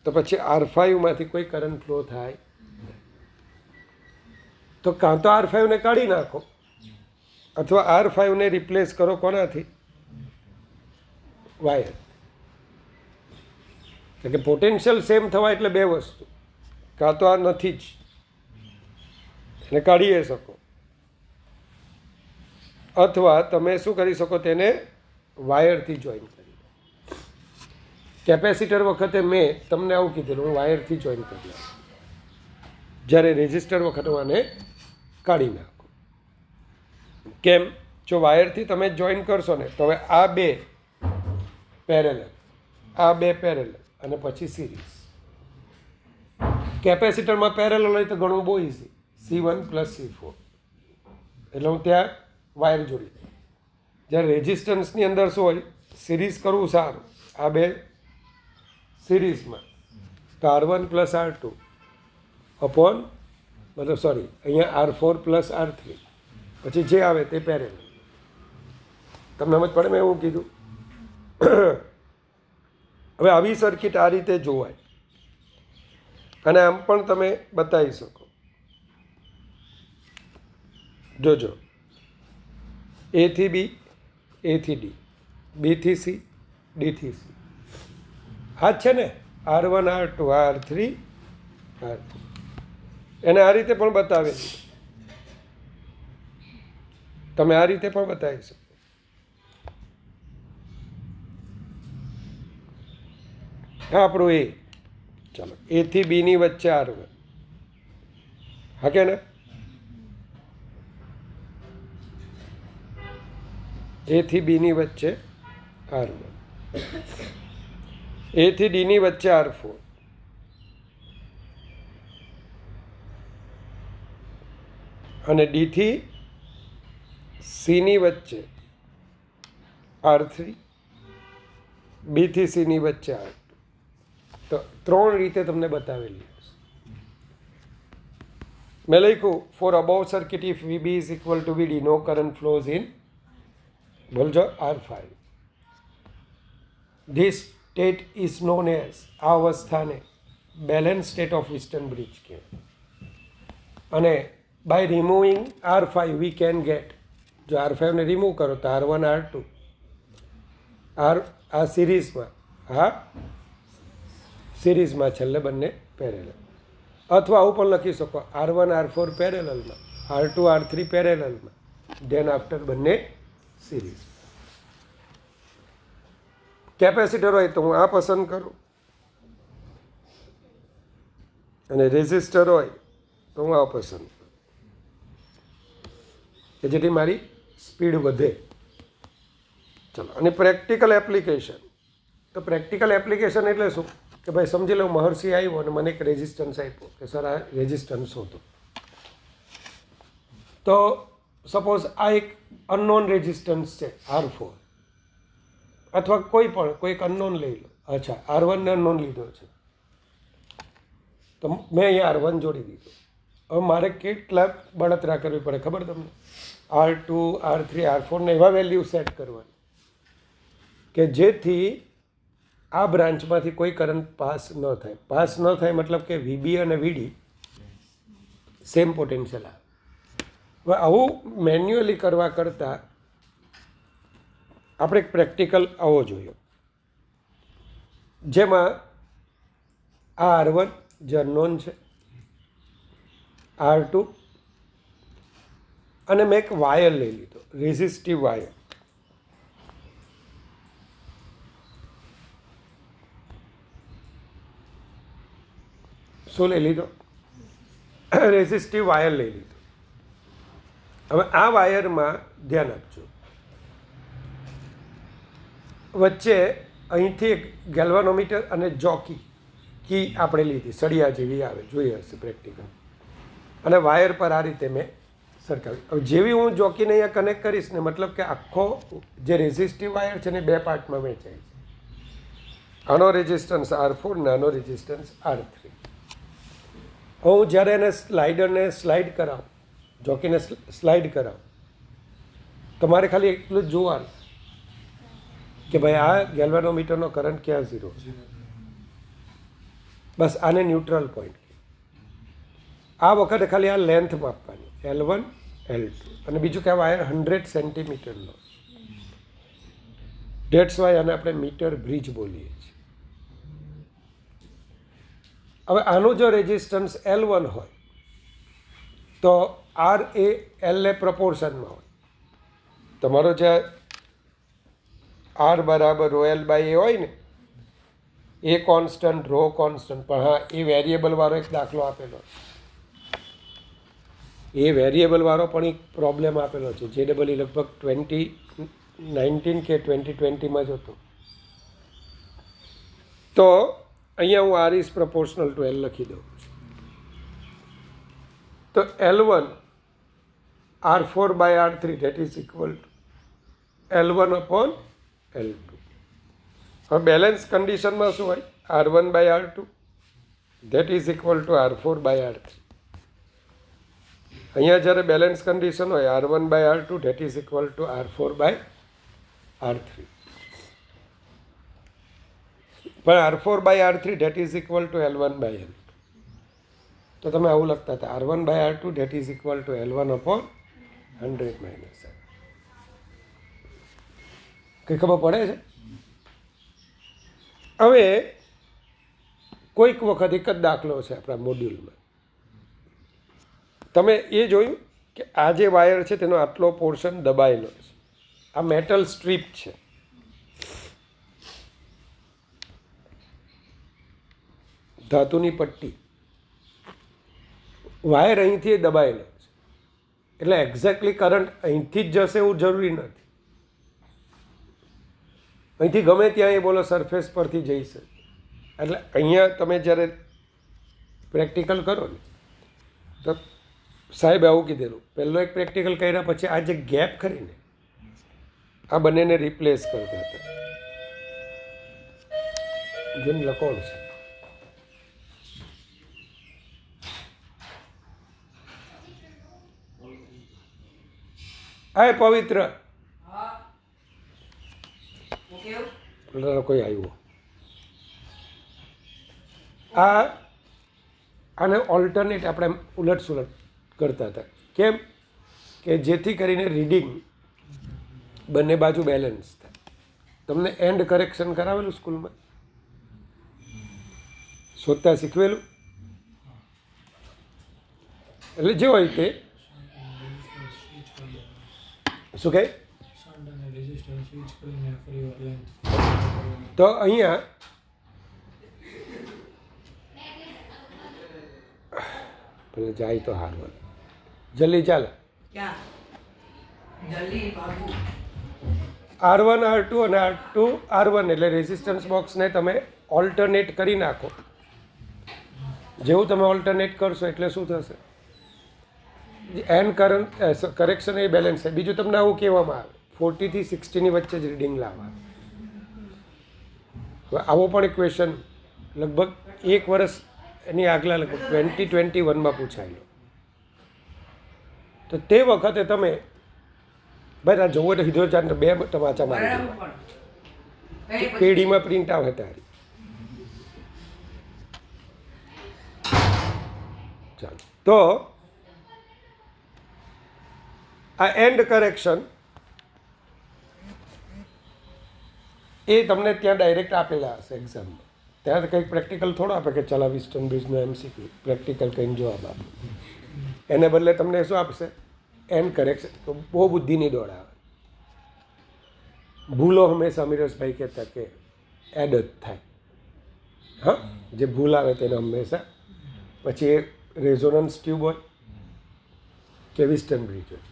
તો પછી R5માંથી કોઈ કરંટ ફ્લો થાય તો કાં તો R5ને કાઢી નાખો અથવા R5ને રિપ્લેસ કરો કોનાથી? વાયર. એટલે કે પોટેન્શિયલ સેમ થવા એટલે બે વસ્તુ, કાં તો આ નથી જ એને કાઢી શકો અથવા તમે શું કરી શકો તેને વાયરથી જોઈન કરી. કેપેસિટર વખતે મેં તમને આવું કીધેલું હું વાયરથી જોઈન કરી લઉં, જ્યારે રેઝિસ્ટર વખતે હું આને કાઢી નાખો. કેમ? જો વાયરથી તમે જોઈન કરશો ને તો હવે આ બે પેરેલલ, આ બે પેરેલલ અને પછી સિરીઝ. કેપેસિટરમાં પેરેલલ હોય તો ઘણું બહુ ઇઝી, C1 + C4 એટલે હું ત્યાં વાયર જોડી દઉં. જ્યારે રેઝિસ્ટન્સની અંદર શું હોય? સિરીઝ કરવું સારું. આ બે સિરીઝમાં તો R1 + R2 અપોન મતલબ સોરી અહીંયા R4 + R3 પછી જે આવે તે પેરેલલ. તમને સમજ પડે મેં એવું કીધું? હવે આવી સર્કિટ આ રીતે જોવાય અને આમ પણ તમે બતાવી શકો. જોજો, A થી B, A થી D, B થી C, D થી C. આ જ છે ને R1 R2 R3 R3. એને આ રીતે પણ બતાવેલી, તમે આ રીતે પણ બતાવી શકો. હા આપણું A, ચાલો A થી B ની વચ્ચે R1, હા કે ને? A થી B ની વચ્ચે R1, A થી D ની વચ્ચે R4 અને D થી C ની વચ્ચે R3, B થી C ની વચ્ચે R2. તો ત્રણ રીતે તમને બતાવેલી હશે. મેં લખ્યું for above circuit if VB is equal to VD no current flows in બોલજો R5. This state is known as આ અવસ્થાને balance state of western bridge કહેવાય. અને by removing R5 we can get, જો R5ને રિમૂવ કરો તો R1 R2 આ સિરીઝમાં, હા સિરીઝમાં છેલ્લે બંને પેરેલલ. અથવા આવું પણ લખી શકો R1 R4 પેરેલલમાં, R2 R3 પેરેલલમાં, ધેન આફ્ટર બંને સિરીઝ. કેપેસિટર હોય તો હું આ પસંદ કરું અને રેઝિસ્ટર હોય તો હું આ પસંદ કરું કે જેથી મારી સ્પીડ વધે. ચલો, અને પ્રેક્ટિકલ એપ્લિકેશન. તો પ્રેક્ટિકલ એપ્લિકેશન એટલે શું કે ભાઈ સમજી લો મહર્ષિ આવ્યો અને મને એક રેઝિસ્ટન્સ આપ્યો કે સર આ રેઝિસ્ટન્સ શોધો. તો સપોઝ આ એક અનનોન રેઝિસ્ટન્સ છે R4 અથવા કોઈ એક અનનોન લઈ લો. અચ્છા, R1ને અનનોન લીધો છે તો મેં અહીંયા R1 જોડી દીધો. હવે મારે કેટલા બળતરા કરવી પડે ખબર તમને? R2 R3 R4ને એવા વેલ્યુ સેટ કરવાની કે જેથી આ બ્રાન્ચમાંથી કોઈ કરંટ પાસ ન થાય. પાસ ન થાય મતલબ કે VB અને VD સેમ પોટેન્શિયલ આવે. હવે આવું મેન્યુઅલી કરવા કરતાં આપણે એક પ્રેક્ટિકલ આવો જોયો જેમાં આ R1 જે અનનોન છે, R2 અને મેં એક વાયર લઈ લીધો, રેઝિસ્ટિવ વાયર. શું લઈ લીધો? રેઝિસ્ટિવ વાયર લઈ લીધો. હવે આ વાયરમાં ધ્યાન આપજો, વચ્ચે અહીંથી એક ગેલ્વાનોમીટર અને જોકી કી આપણે લીધી, સળિયા જેવી આવે, જોઈ હશે પ્રેક્ટિકલ. અને વાયર પર આ રીતે મેં સરખાવી. હવે જેવી હું જોકીને અહીંયા કનેક્ટ કરીશ ને, મતલબ કે આખો જે રેઝિસ્ટિવ વાયર છે ને 2 પાર્ટમાં વહેંચાય છે. આનો રેઝિસ્ટન્સ R4 ને આનો રેઝિસ્ટન્સ R3. હું જ્યારે એને સ્લાઇડરને સ્લાઇડ કરાવું, જોકીને સ્લાઇડ કરાવું, તમારે ખાલી એટલું જ જોવાનું કે ભાઈ આ ગેલ્વેનોમીટરનો કરંટ ક્યાં 0 છે. બસ આને ન્યુટ્રલ પોઈન્ટ. આ વખતે ખાલી આ લેન્થ માપવાની, L1 L2, અને બીજું કે આ વાયર 100 સેન્ટીમીટરનો. ડેટ્સ વાય આને આપણે મીટર બ્રિજ બોલીએ છીએ. હવે આનું જો રેઝિસ્ટન્સ L1 હોય તો R એ L એ પ્રપોર્શનમાં હોય. તમારો જે R બરાબર ρl બાય એ હોય ને, એ કોન્સ્ટન્ટ, રો કોન્સ્ટન્ટ, પણ હા એ વેરિયેબલવાળો એક દાખલો આપેલો છે. એ વેરિયેબલવાળો પણ એક પ્રોબ્લેમ આપેલો છે. જે ડબલ ઈ લગભગ 2019 કે 2020માં જ હતો. તો અહીંયા હું R is proportional to L લખી દઉં છું. તો L1 R4 by R3 that is equal to L1 upon L2. હવે બેલેન્સ કન્ડિશનમાં શું હોય? R1 by R2 that is equal to R4 by R3. અહીંયા જ્યારે બેલેન્સ કન્ડિશન હોય R1 by R2 that is equal to R4 by R3. પણ R4 by R3 that is equal to L1 by L2. તો તમે આવું લખતા હતા, R1 by R2 that is equal to L1 upon 100 minus. કંઈ ખબર પડે છે? હવે કોઈક વખત એક જ દાખલો છે આપણા મોડ્યુલમાં. તમે એ જોયું કે આ જે વાયર છે તેનો આટલો પોર્શન દબાયેલો છે. આ મેટલ સ્ટ્રીપ છે. ધાતુની પટ્ટી. વાયર અહીંથી દબાયેલો છે. એટલે એક્ઝેક્ટલી કરંટ અહીંથી જ જશે એવું જરૂરી નથી. અહીંથી ગમે ત્યાં એ બોલો સરફેસ પરથી જઈ શકે. એટલે અહીંયા તમે જ્યારે પ્રેક્ટિકલ કરો ને, તો સાહેબ આવું કીધેલું, પહેલો એક પ્રેક્ટિકલ કર્યા પછી આ જે ગેપ કરીને આ બંનેને રિપ્લેસ કરતા હતા. જેમ લખોણ છે. આ પવિત્ર કોઈ આવ્યું. આને ઓલ્ટરનેટ આપણે ઉલટ સુલટ કરતા હતા. કેમ? કે જેથી કરીને રીડિંગ બંને બાજુ બેલેન્સ થાય. તમને એન્ડ કરેક્શન કરાવેલું સ્કૂલમાં? શોધતા શીખવેલું? એટલે જે હોય તે શું કહે? તો અહીંયા પેલે જાય તો હારવાનું. જલ્દી ચાલે. R1 R2 અને R2 R1 એટલે રેઝિસ્ટન્સ બોક્સને તમે ઓલ્ટરનેટ કરી નાખો. જેવું તમે ઓલ્ટરનેટ કરશો એટલે શું થશે? એન્ડ કરંટ કરેક્શન એ બેલેન્સ થાય. બીજું તમને આવું કહેવામાં આવે 40 થી 60 વચ્ચે જ રીડિંગ લાવવા. હવે આવો પણ એક ક્વેશ્ચન લગભગ 1 વર્ષ એની આગલા લગભગ 2021માં પૂછાયેલો. તો તે વખતે તમે ભાઈ આ જોવો તો સીધો ચાર 2 ટમાચા મારી દેવા. પેઢીમાં પ્રિન્ટ આવે તારી. ચાલો, તો આ એન્ડ કરેક્શન એ તમને ત્યાં ડાયરેક્ટ આપેલા હશે એક્ઝામમાં. ત્યાં કંઈક પ્રેક્ટિકલ થોડો આપે કે ચાલો વિસ્ટન બ્રિજનો MCQ પ્રેક્ટિકલ કંઈ જવાબ આપે. એને બદલે તમને શું આપશે? And correction. તો બહુ બુદ્ધિની દોડ આવે. ભૂલો હંમેશા અમીરસભાઈ કહેતા કે એડ જ થાય. હા, જે ભૂલ આવે તેને હંમેશા પછી એ રેઝોનન્સ ટ્યુબ હોય કે વિસ્ટન બ્રિજ હોય,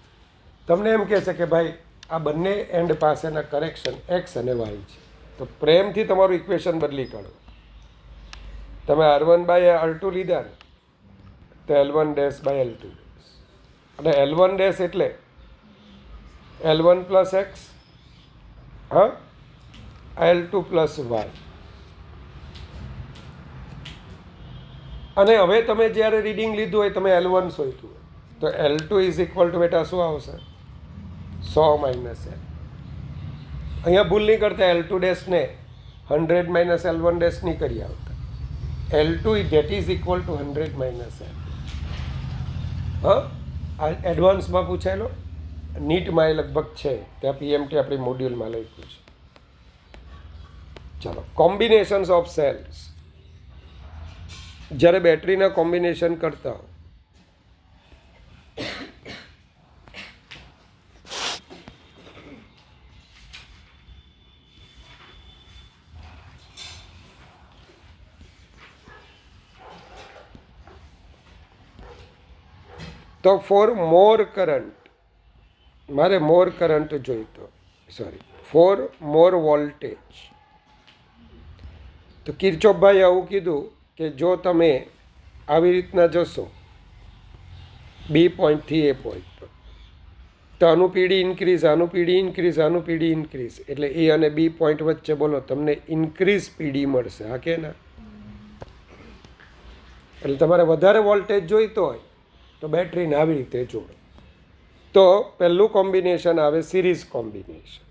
તમને એમ કહેશે કે ભાઈ આ બંને એન્ડ પાસેના કરેક્શન X અને Y છે. તો પ્રેમથી તમારું ઇક્વેશન બદલી કાઢો. તમે R1 બાય R2 લીધા ને તો L1 dash by L2 dash. અને L1 ડેશ એટલે L1 પ્લસ એક્સ, હા, L2 પ્લસ વાય. અને હવે તમે જ્યારે રીડિંગ લીધું હોય, તમે L1 શોધ્યું હોય, તો L2 ઇઝ ઇક્વલ ટુ બેટા શું આવશે? 100 માઇનસ L. અહીંયા ભૂલ નહીં કરતા, L2 ડેશને 100 માઇનસ L1 ડેશ નહીં કરી આવતા. L2 that is equal two 100 minus L. હા, આ એડવાન્સમાં પૂછાયેલો, નીટમાં એ લગભગ છે, ત્યાં PMT આપણી મોડ્યુલમાં લખ્યું છે. ચાલો, કોમ્બિનેશન્સ ઓફ સેલ્સ. જ્યારે બેટરીના કોમ્બિનેશન કરતા હો, તો ફોર મોર કરંટ, મારે મોર કરંટ જોઈતો, ફોર મોર વોલ્ટેજ. તો કિર્ચોફભાઈ આવું કીધું કે જો તમે આવી રીતના જશો બી પોઈન્ટથી એ પોઈન્ટ પર, તો આનું પીડી ઇન્ક્રીઝ, આનું પીડી ઇન્ક્રીઝ, આનું પીડી ઇન્ક્રીઝ, એટલે એ અને બી પોઈન્ટ વચ્ચે બોલો તમને ઇન્ક્રીઝ પીડી મળશે. હા કે ના? એટલે તમારે વધારે વોલ્ટેજ જોઈતો હોય તો બેટરીને આવી રીતે જોડો. તો પહેલું કોમ્બિનેશન આવે સિરીઝ કોમ્બિનેશન.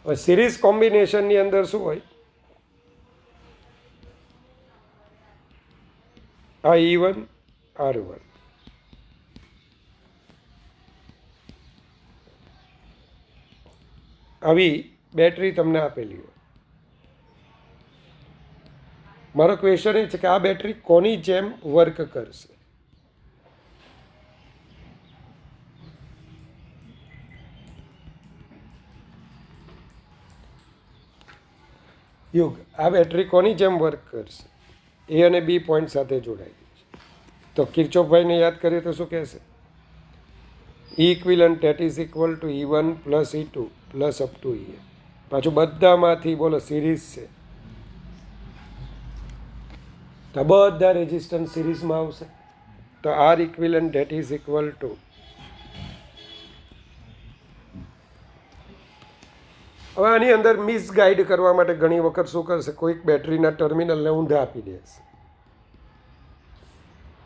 હવે સિરીઝ કોમ્બિનેશનની અંદર શું હોય? આ E1 R1, આવી બેટરી તમને આપેલી હોય. મારો ક્વેશ્ચન એ છે કે આ બેટરી કોની જેમ વર્ક કરશે? યુગ, આ બેટરી કોની જેમ વર્ક કરશે? એ અને બી પોઈન્ટ સાથે જોડાયેલી છે. તો કિર્ચોફભાઈને યાદ કરીએ તો શું કહેશે? Equivalent that is equal two E1 plus E2 plus up two E. પાછું બધામાંથી બોલો સિરીઝ છે, તો બધા રેઝિસ્ટન્સ સિરીઝમાં આવશે. તો R equivalent that is equal to, હવે આની અંદર મિસગાઈડ કરવા માટે ઘણી વખત શું કરશે, કોઈક બેટરીના ટર્મિનલને ઊંધા આપી દેશે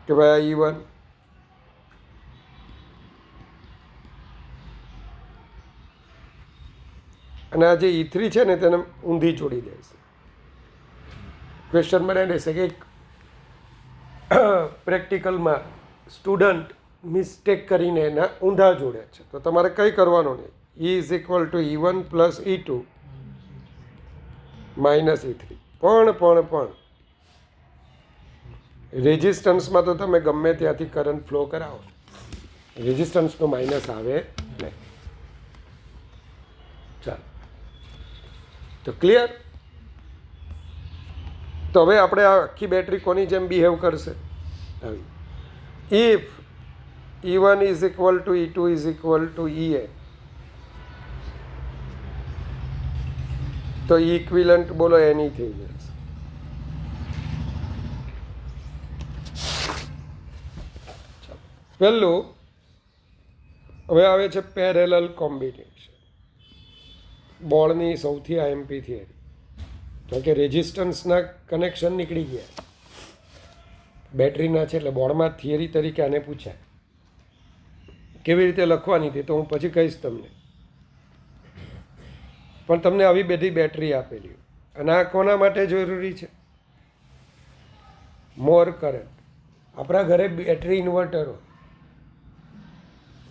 કે ભાઈ આ E1 અને આ જે E3 છે ને તેને ઊંધી જોડી દેશે. ક્વેશ્ચન બનાવી દેશે કે પ્રેક્ટિકલમાં સ્ટુડન્ટ મિસ્ટેક કરીને એના ઊંધા જોડે છે, તો તમારે કંઈ કરવાનું નહીં. E is equal two E1 plus E2 minus E3. પણ રેઝિસ્ટન્સમાં તો તમે ગમે ત્યાંથી કરંટ ફ્લો કરાવો, રેઝિસ્ટન્સનો માઇનસ આવે નહીં. ચાલો, તો ક્લિયર? તો હવે આપણે આ આખી બેટરી કોની જેમ બિહેવ કરશે? If E1 is equal two E2 is equal two EA, તો ઇક્વિલન્ટ બોલો એની થઈ જશે. પહેલું હવે આવે છે પેરેલલ કોમ્બિનેશન. બોર્ડની સૌથી આઈએમપી થિયરી, કારણ કે રેઝિસ્ટન્સના કનેક્શન નીકળી ગયા, બેટરીના છે, એટલે બોર્ડમાં થિયરી તરીકે આને પૂછાય. કેવી રીતે લખવાની તે તો હું પછી કહીશ તમને, પણ તમને આવી બધી બેટરી આપેલી. અને આ કોના માટે જરૂરી છે? મોર કરંટ. આપણા ઘરે બેટરી ઇન્વર્ટર હોય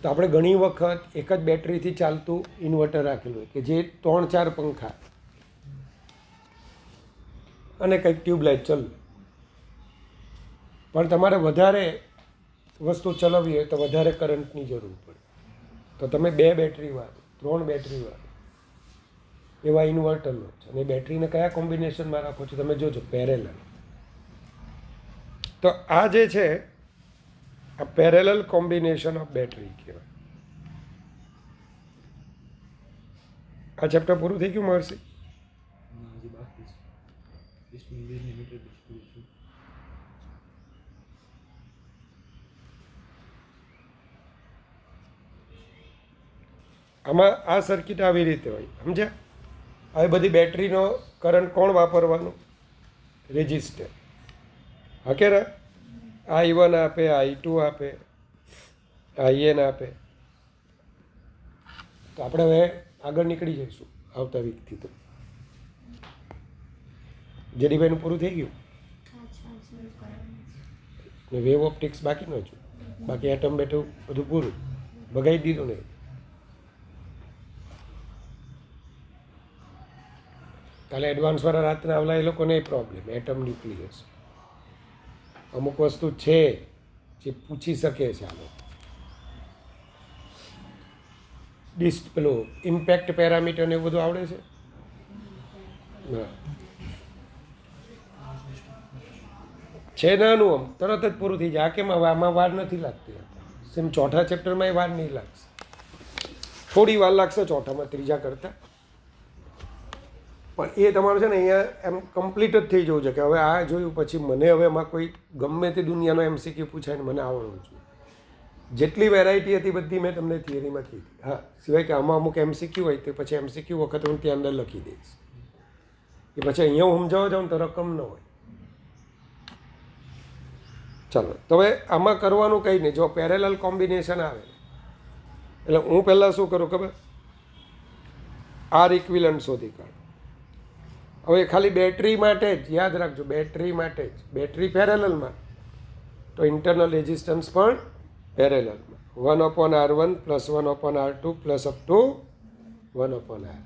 તો આપણે ઘણી વખત એક જ બેટરીથી ચાલતું ઇન્વર્ટર રાખેલું હોય કે જે 3-4 પંખા અને કંઈક ટ્યુબલાઇટ ચાલુ. પણ તમારે વધારે વસ્તુ ચલાવવી હોય તો વધારે કરંટની જરૂર પડે, તો તમે 2 બેટરીવાળું 3 બેટરીવાળું એવા ઇન્વર્ટર લો છો. અને બેટરીને કયા કોમ્બિનેશનમાં રાખો છો તમે જોજો, પેરેલલ. તો આ જે છે આ પેરેલલ કોમ્બિનેશન ઓફ બેટરી કહેવાય. આ ચેપ્ટર પૂરું થઈ ગયું મહર્ષિ? આમાં આ સર્કિટ આવી રીતે હોય, સમજ્યા? આવી બધી બેટરીનો કરંટ કોણ વાપરવાનું? રેજિસ્ટર. હા કે ના? I1 આપે, I2 આપે, IN આપે. તો આપણે હવે આગળ નીકળી જઈશું આવતા વીકથી. તો જેડીભાઈનું પૂરું થઈ ગયું ને વેવ ઓપ્ટિક્સ બાકી ન છું, બાકી એટમ બેટું બધું પૂરું ભગાઈ દીધું ને. કાલે એડવાન્સવાળા રાતના આવલા એ લોકોને પ્રોબ્લેમ એટમ ન્યુક્લિયસ. અમુક વસ્તુ છે જે પૂછી શકે છે આ લોકો. પેલું ઇમ્પેક્ટ પેરામીટર ને એવું બધું આવડે છે? ના છે નાનું, આમ તરત જ પૂરું થઈ જાય. આ કેમ હવે આમાં વાર નથી લાગતી. સેમ ચોથા ચેપ્ટરમાં એ વાર નહીં લાગશે, થોડી વાર લાગશે ચોથામાં ત્રીજા કરતાં. પણ એ તમારું છે ને અહીંયા એમ કમ્પ્લીટ જ થઈ જવું છે કે હવે આ જોયું પછી મને હવે એમાં કોઈ ગમે તે દુનિયાનો MCQ પૂછાય ને મને આવડવું જોઈએ. જેટલી વેરાયટી હતી બધી મેં તમને થિયરીમાં કીધી. હા, સિવાય કે આમાં અમુક MCQ હોય તો પછી MCQ વખત હું ત્યાં અંદર લખી દઈશ. એ પછી અહીંયા હું સમજાવવા જાઉં તો રકમ ન હોય. ચાલો, તો હવે આમાં કરવાનું કંઈ નહીં. જો પેરેલલ કોમ્બિનેશન આવે એટલે હું પહેલાં શું કરું ખબર? આર ઇક્વિલન્ટ શોધી કાઢું. હવે ખાલી બેટરી માટે જ યાદ રાખજો, બેટરી માટે જ. બેટરી પેરેલલમાં તો ઇન્ટરનલ રેઝિસ્ટન્સ પણ પેરેલલમાં 1/R1 + 1/R2 + up two 1/R.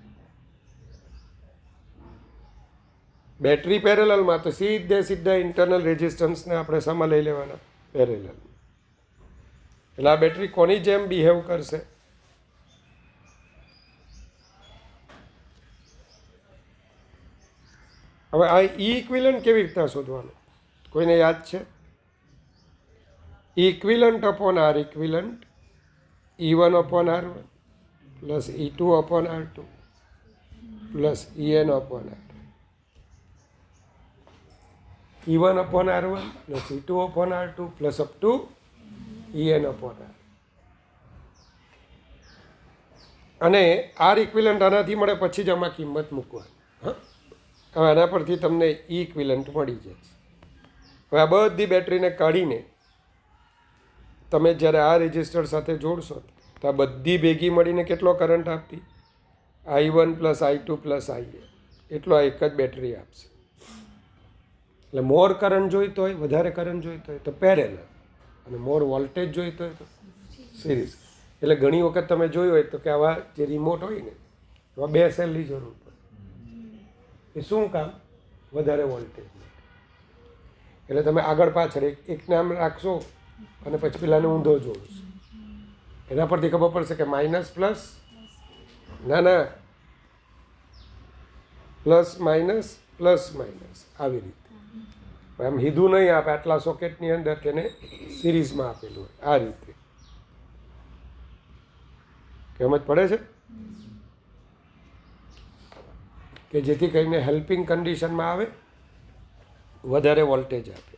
Battery પેરેલલમાં તો સીધા ઇન્ટરનલ રેઝિસ્ટન્સને આપણે સામા લઈ લેવાના પેરેલલ. એટલે આ બેટરી કોની જેમ બિહેવ કરશે? હવે આ ઇક્વિલન્ટ કેવી રીતના શોધવાનું? કોઈને યાદ છે? Equivalent upon R equivalent E1/R1 + E2/R2 + EN/R. E1/R1 + E2/R2 + up to EN/R. અને આર ઇક્વિલન્ટ આનાથી મળે પછી જ આમાં કિંમત મૂકવાની. હા, હવે આના પરથી તમને ઇક્વિલન્ટ મળી જશે. હવે આ બધી બેટરીને કાઢીને તમે જ્યારે આ રેજિસ્ટર સાથે જોડશો તો આ બધી ભેગી મળીને કેટલો કરંટ આપતી? I1 + I2 + IN. એટલો આ એક જ બેટરી આપશે. એટલે મોર કરંટ જોઈતો હોય, વધારે કરંટ જોઈતો હોય તો પેરેલલ, અને મોર વોલ્ટેજ જોઈતો હોય તો સિરીઝ. એટલે ઘણી વખત તમે જોયું હોય તો કે આવા જે રિમોટ હોય ને એમાં 2 સેલની જરૂર પડે. એ શું કામ? વધારે વોલ્ટેજ. એટલે તમે આગળ પાછળ એકને આમ રાખશો અને પછી પેલાને ઊંધો જોડશો, એના પરથી ખબર પડશે કે માઇનસ પ્લસ, ના પ્લસ માઇનસ પ્લસ માઇનસ આવી રીતે. આમ સીધું નહીં આપે, આટલા સોકેટની અંદર તેને સિરીઝમાં આપેલું હોય આ રીતે. સમજ પડે છે? કે જેથી કરીને હેલ્પિંગ કન્ડિશનમાં આવે, વધારે વોલ્ટેજ આપે.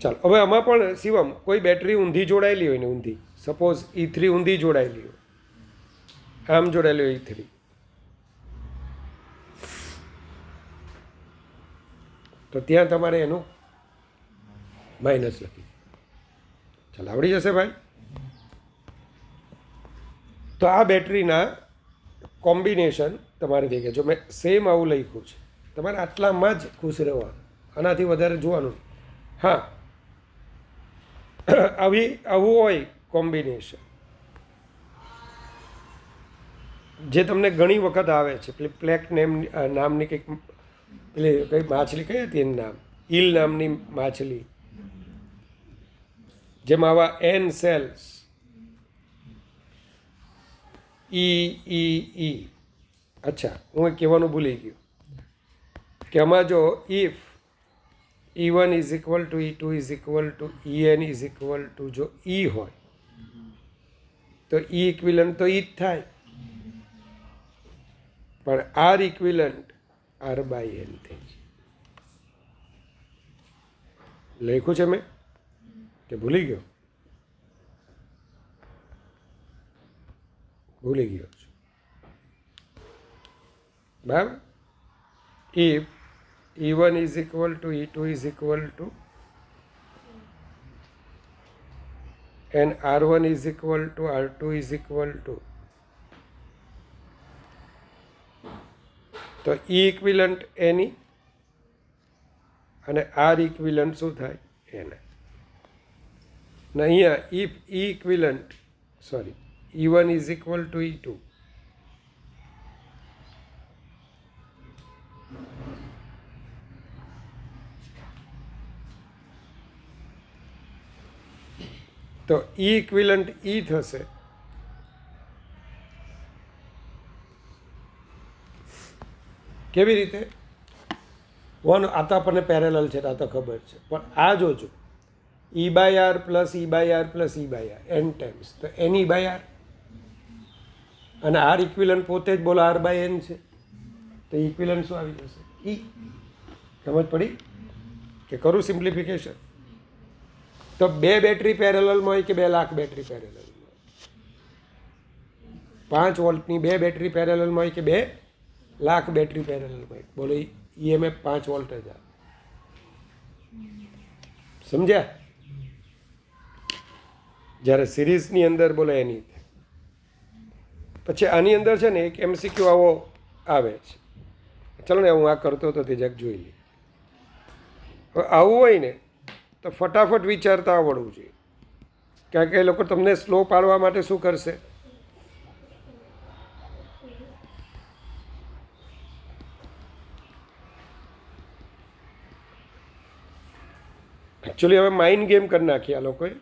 ચાલો, હવે આમાં પણ શિવમ કોઈ બેટરી ઊંધી જોડાયેલી હોય ને, ઊંધી સપોઝ E3 ઊંધી જોડાયેલી હોય, આમ જોડાયેલી હોય E3, તો ત્યાં તમારે એનું માઇનસ લખી. ચાલો, આવડી જશે ભાઈ. તો આ બેટરીના કોમ્બિનેશન તમારે થઈ ગયા. જો મેં સેમ આવું લખ્યું છે, તમારે આટલામાં જ ખુશ રહેવાનું, આનાથી વધારે જોવાનું. હા, આવું હોય કોમ્બિનેશન જે તમને ઘણી વખત આવે છે. પેલી પ્લેક નામની કંઈક પેલી કઈ માછલી કઈ હતી એનું નામ? ઈલ નામની માછલી, જેમાં આવા N સેલ્સ E. અચ્છા, હું કહેવાનું ભૂલી ગયો કે આમાં જો ઇફ E1 = E2 = EN = જો E હોય તો E ઇક્વિલન્ટ તો E જ થાય. પણ આર ઇક્વિલન્ટ R/N થઈ જાય. લખ્યું છે મેં કે ભૂલી ગયો? ભૂલી ગયો છું. બરાબર. if E1 is equal to E2 is equal to and R1 is equal to R2 is equal to, તો E equivalent any અને R equivalent શું થાય? એને. ને અહીંયા if E equivalent E1 is equal to E2, તો E equivalent E થશે. કેવી રીતે? વન આ તો આપણને પેરેલલ છે, આ તો ખબર છે, પણ આ જોજો E/R plus E/R plus E/R n times, તો n E/R અને R ઇક્વિલન્ટ પોતે જ બોલો R/n છે, તો ઇક્વિલન્ટ શું આવી જશે? E. સમજ પડી કે કરું સિમ્પ્લિફિકેશન? તો 2 બેટરી પેરેલલમાં હોય કે 2 લાખ બેટરી પેરેલલમાં? 5 વોલ્ટની 2 બેટરી પેરેલલમાં હોય કે 2 લાખ બેટરી પેરેલલમાં હોય? બોલો EMF 5 વોલ્ટ જ આવે. સમજ્યા? જ્યારે સિરીઝની અંદર બોલો એની. પછી આની અંદર છે ને એક MCQ આવો આવે છે, ચલો ને હું આ કરતો હતો તે જરાક જોઈ લઈએ. હવે આવું હોય ને તો ફટાફટ વિચારતા આવડવું જોઈએ, કારણ કે એ લોકો તમને સ્લો પાડવા માટે શું કરશે? એકચ્યુઅલી હવે માઇન્ડ ગેમ કરી નાખી આ લોકોએ.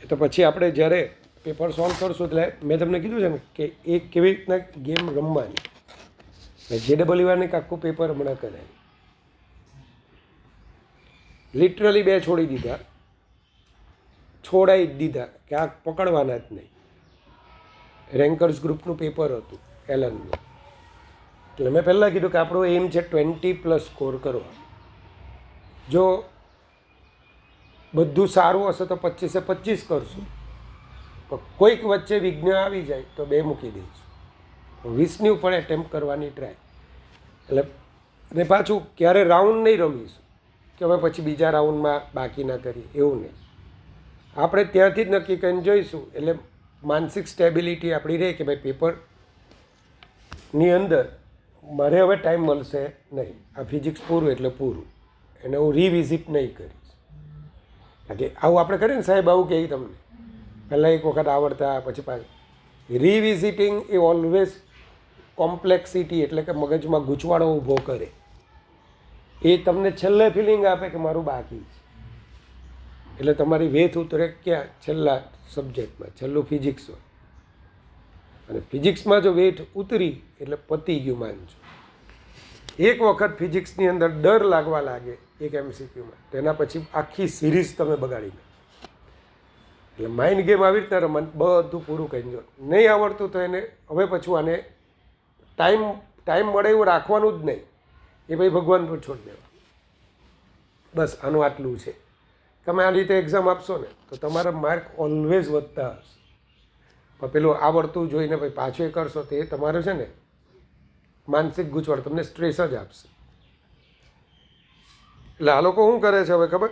એ તો પછી આપણે જ્યારે પેપર સોલ્વ કરશું એટલે મેં તમને કીધું છે ને કે એ કેવી રીતના ગેમ રમવાની. JEE આખું પેપર હમણાં કરાય, લિટરલી 2 છોડી દીધા, છોડાઈ જ દીધા કે આ પકડવાના જ નહીં. રેન્કર્સ ગ્રુપનું પેપર હતું એલનનું, એટલે મેં પહેલાં કીધું કે આપણો એમ છે 20+ સ્કોર કરવા. જો બધું સારું હશે તો 25 કરશું, પણ કોઈક વચ્ચે વિઘ્ન આવી જાય તો 2 મૂકી દઈશું. 20ની ઉપર એટેમ્પ કરવાની ટ્રાય. એટલે ને પાછું ક્યારે રાઉન્ડ નહીં રમીશું કે હવે પછી બીજા રાઉન્ડમાં બાકી ના કરીએ, એવું નહીં. આપણે ત્યાંથી જ નક્કી કરીને જોઈશું. એટલે માનસિક સ્ટેબિલિટી આપણી રહે કે ભાઈ પેપરની અંદર મારે હવે ટાઈમ મળશે નહીં, આ ફિઝિક્સ પૂરું એટલે પૂરું, એને હું રિવિઝિટ નહીં કરીશ. કારણ કે આવું આપણે કરીએ ને સાહેબ, આવું કહે તમને પહેલાં એક વખત આવડતા પછી પાછું રિવિઝિટિંગ એ ઓલવેઝ કોમ્પ્લેક્સિટી એટલે કે મગજમાં ગૂંચવાડો ઊભો કરે. એ તમને છેલ્લે ફિલિંગ આપે કે મારું બાકી છે. એટલે તમારી વેથ ઉતરે ક્યાં? છેલ્લા સબ્જેક્ટમાં, છેલ્લું ફિઝિક્સ હોય. અને ફિઝિક્સમાં જો વેથ ઉતરી એટલે પતી ગયું માનજો. એક વખત ફિઝિક્સની અંદર ડર લાગવા લાગે એક MCQમાં, તેના પછી આખી સિરીઝ તમે બગાડી નાખો. એટલે માઇન્ડ ગેમ આવી રીતના રમવાનું, બધું પૂરું કરી દો. નહીં આવડતું તો એને હવે પછી આને ટાઈમ મળે એવું રાખવાનું જ નહીં, એ ભાઈ ભગવાન પર છોડી દેવા. બસ આનું આટલું છે. તમે આ રીતે એક્ઝામ આપશો ને તો તમારા માર્ક ઓલવેઝ વધતા હશે. પણ પેલું આવડતું જોઈને ભાઈ પાછું એ કરશો તો એ તમારે છે ને માનસિક ગૂંચવણ, તમને સ્ટ્રેસ જ આપશે. એટલે આ લોકો શું કરે છે હવે ખબર?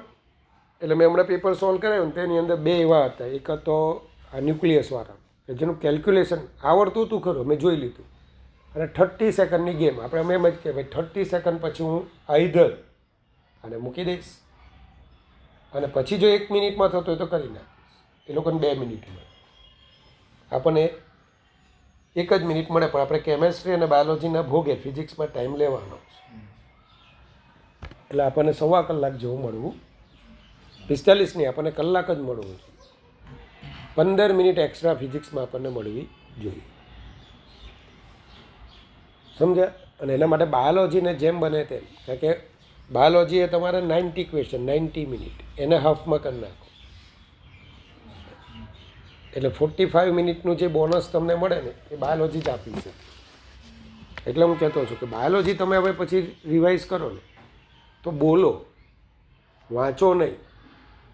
એટલે મેં હમણાં પેપર સોલ્વ કરાવ્યું ને તેની અંદર 2 એવા હતા. એક તો આ ન્યુક્લિયસવાળા કે જેનું કેલ્ક્યુલેશન આવડતું હતું ખરું, મેં જોઈ લીધું, અને 30 સેકન્ડની ગેમ. આપણે અમે એમ જ કે ભાઈ 30 સેકન્ડ પછી હું આઈધર અને મૂકી દઈશ, અને પછી જો 1 મિનિટમાં થતો હોય તો કરી નાખીશ. એ લોકોને 2 મિનિટ મળે, આપણને 1 જ મિનિટ મળે. પણ આપણે કેમેસ્ટ્રી અને બાયોલોજીના ભોગે ફિઝિક્સમાં ટાઈમ લેવાનો છે. એટલે આપણને 1.25 કલાક જેવું મળવું, 45 નહીં, આપણને કલાક જ મળવું છે. 15 મિનિટ એક્સ્ટ્રા ફિઝિક્સમાં આપણને મળવી જોઈએ. સમજ્યા? અને એના માટે બાયોલોજીને જેમ બને તેમ, કારણ કે બાયોલોજી એ તમારે 90 ક્વેશ્ચન 90 મિનિટ, એને હાફમાં કરી નાખો. એટલે 45 મિનિટનું જે બોનસ તમને મળે ને એ બાયોલોજી જ આપી છે. એટલે હું કહેતો છું કે બાયોલોજી તમે હવે પછી રિવાઇઝ કરો ને તો બોલો, વાંચો નહીં.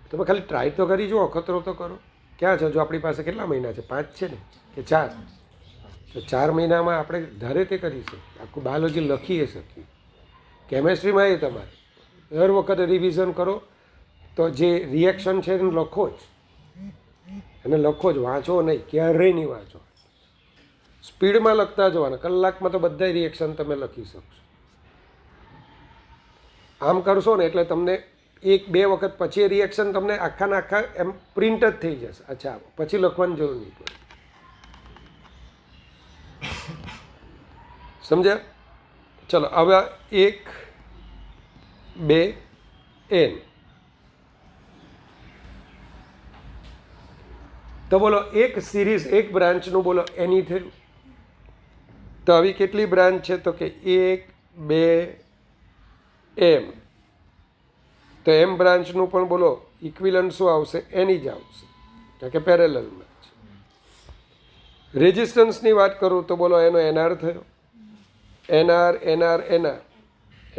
તમે ખાલી ટ્રાય તો કરી જુઓ, અખતરો તો કરો. ક્યાં છે? જો આપણી પાસે કેટલા મહિના છે? 5 છે ને કે 4? તો 4 મહિનામાં આપણે ધારે તે કરી શકીએ, આખું બાયોલોજી લખી શકીએ. કેમેસ્ટ્રીમાં એ તમારે દર વખતે રિવિઝન કરો. તો જે રિએક્શન છે એને લખો જ, વાંચો નહીં, ક્યારેય નહીં વાંચો. સ્પીડમાં લખતા જવાના, કલાકમાં તો બધા રિએક્શન તમે લખી શકશો. આમ કરશો ને એટલે તમને 1-2 વખત પછી રિએક્શન તમને આખાના આખા એમ પ્રિન્ટ જ થઈ જશે. અચ્છા, પછી લખવાની જરૂર નહીં પડે. સમજ્યા? ચલો હવે 1, 2 n. તો બોલો એક સિરીઝ, એક બ્રાન્ચનું બોલો એની થયું. તો આવી કેટલી બ્રાન્ચ છે? તો કે 1, 2 m. તો m બ્રાન્ચનું પણ બોલો ઇક્વિલન્ટ શું આવશે? એની જ આવશે, કારણ કે પેરેલલમાં છે. રેઝિસ્ટન્સની વાત કરું તો બોલો એનો NR થયો, NR NR NR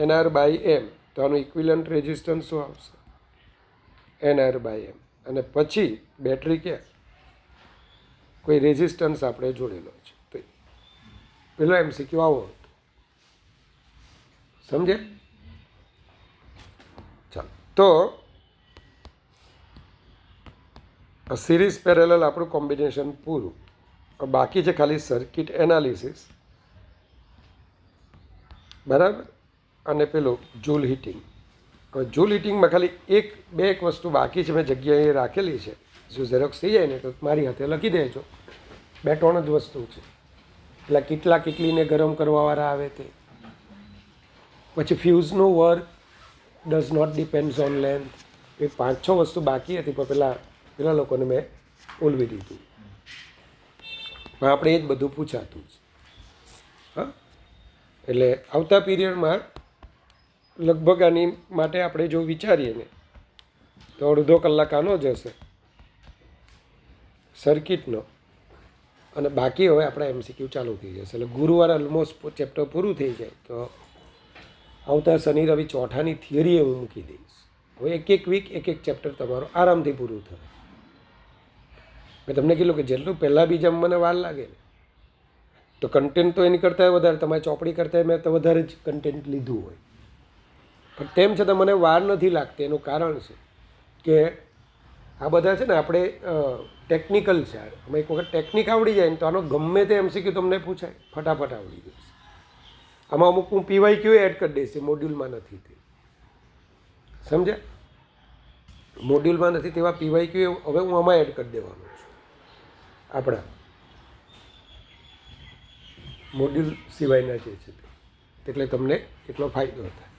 NR by m. તો આનું ઇક્વિલન્ટ રેઝિસ્ટન્સ શું આવશે? NR by m. અને પછી બેટરી ક્યાં? કોઈ રેઝિસ્ટન્સ આપણે જોડેલો છે. તો પેલો MCQ આવો હતો. સમજે? ચાલો, તો સિરીઝ પેરેલલ આપણું કોમ્બિનેશન પૂરું. બાકી છે ખાલી સર્કિટ એનાલિસિસ, બરાબર, અને પેલું જૂલ હીટિંગ. હવે જૂલ હીટિંગમાં ખાલી 1-2 વસ્તુ બાકી છે, મેં જગ્યાએ રાખેલી છે. જો ઝેરોક્સ થઈ જાય ને તો મારી હાથે લખી દેજો. 2-3 જ વસ્તુ છે. એટલે કેટલીને ગરમ કરવાવાળા આવે તે. પછી ફ્યુઝનું work does not depends on length. એ 5-6 વસ્તુ બાકી હતી, પણ પેલા લોકોને મેં ઓલવી દીધું. પણ આપણે એ જ બધું પૂછાતું છે. હા, એટલે આવતા પીરિયડમાં લગભગ આની માટે આપણે જો વિચારીએ ને તો અડધો કલાક આનો જ હશે સર્કિટનો, અને બાકી હવે આપણા MCQ ચાલુ થઈ જશે. એટલે ગુરુવારે ઓલમોસ્ટ ચેપ્ટર પૂરું થઈ જાય. તો આવતા શનિ રવિ ચોથાની થિયરી હું મૂકી દઈશ. હવે એક વીક એક ચેપ્ટર તમારું આરામથી પૂરું થાય. મેં તમને કીધું કે જેટલું પહેલાં બીજામાં મને વાર લાગે ને, તો કન્ટેન્ટ તો એની કરતાં વધારે, તમારી ચોપડી કરતાં મેં તો વધારે જ કન્ટેન્ટ લીધું હોય, પણ તેમ છતાં મને વાર નથી લાગતી. એનું કારણ છે કે આ બધા છે ને આપણે ટેકનિકલ છે. અમે એક વખત ટેકનિક આવડી જાય ને તો આનો ગમે તે MCQ તમને પૂછાય ફટાફટ આવડી જશે. આમાં અમુક હું PYQ એડ કરી દઈશ, મોડ્યુલમાં નથી તે. સમજ્યા? મોડ્યુલમાં નથી તેવા PYQ હવે હું આમાં એડ કરી દેવાનો છું, આપણા મોડ્યુલ સિવાયના જે છે તે. એટલે તમને એટલો ફાયદો થાય.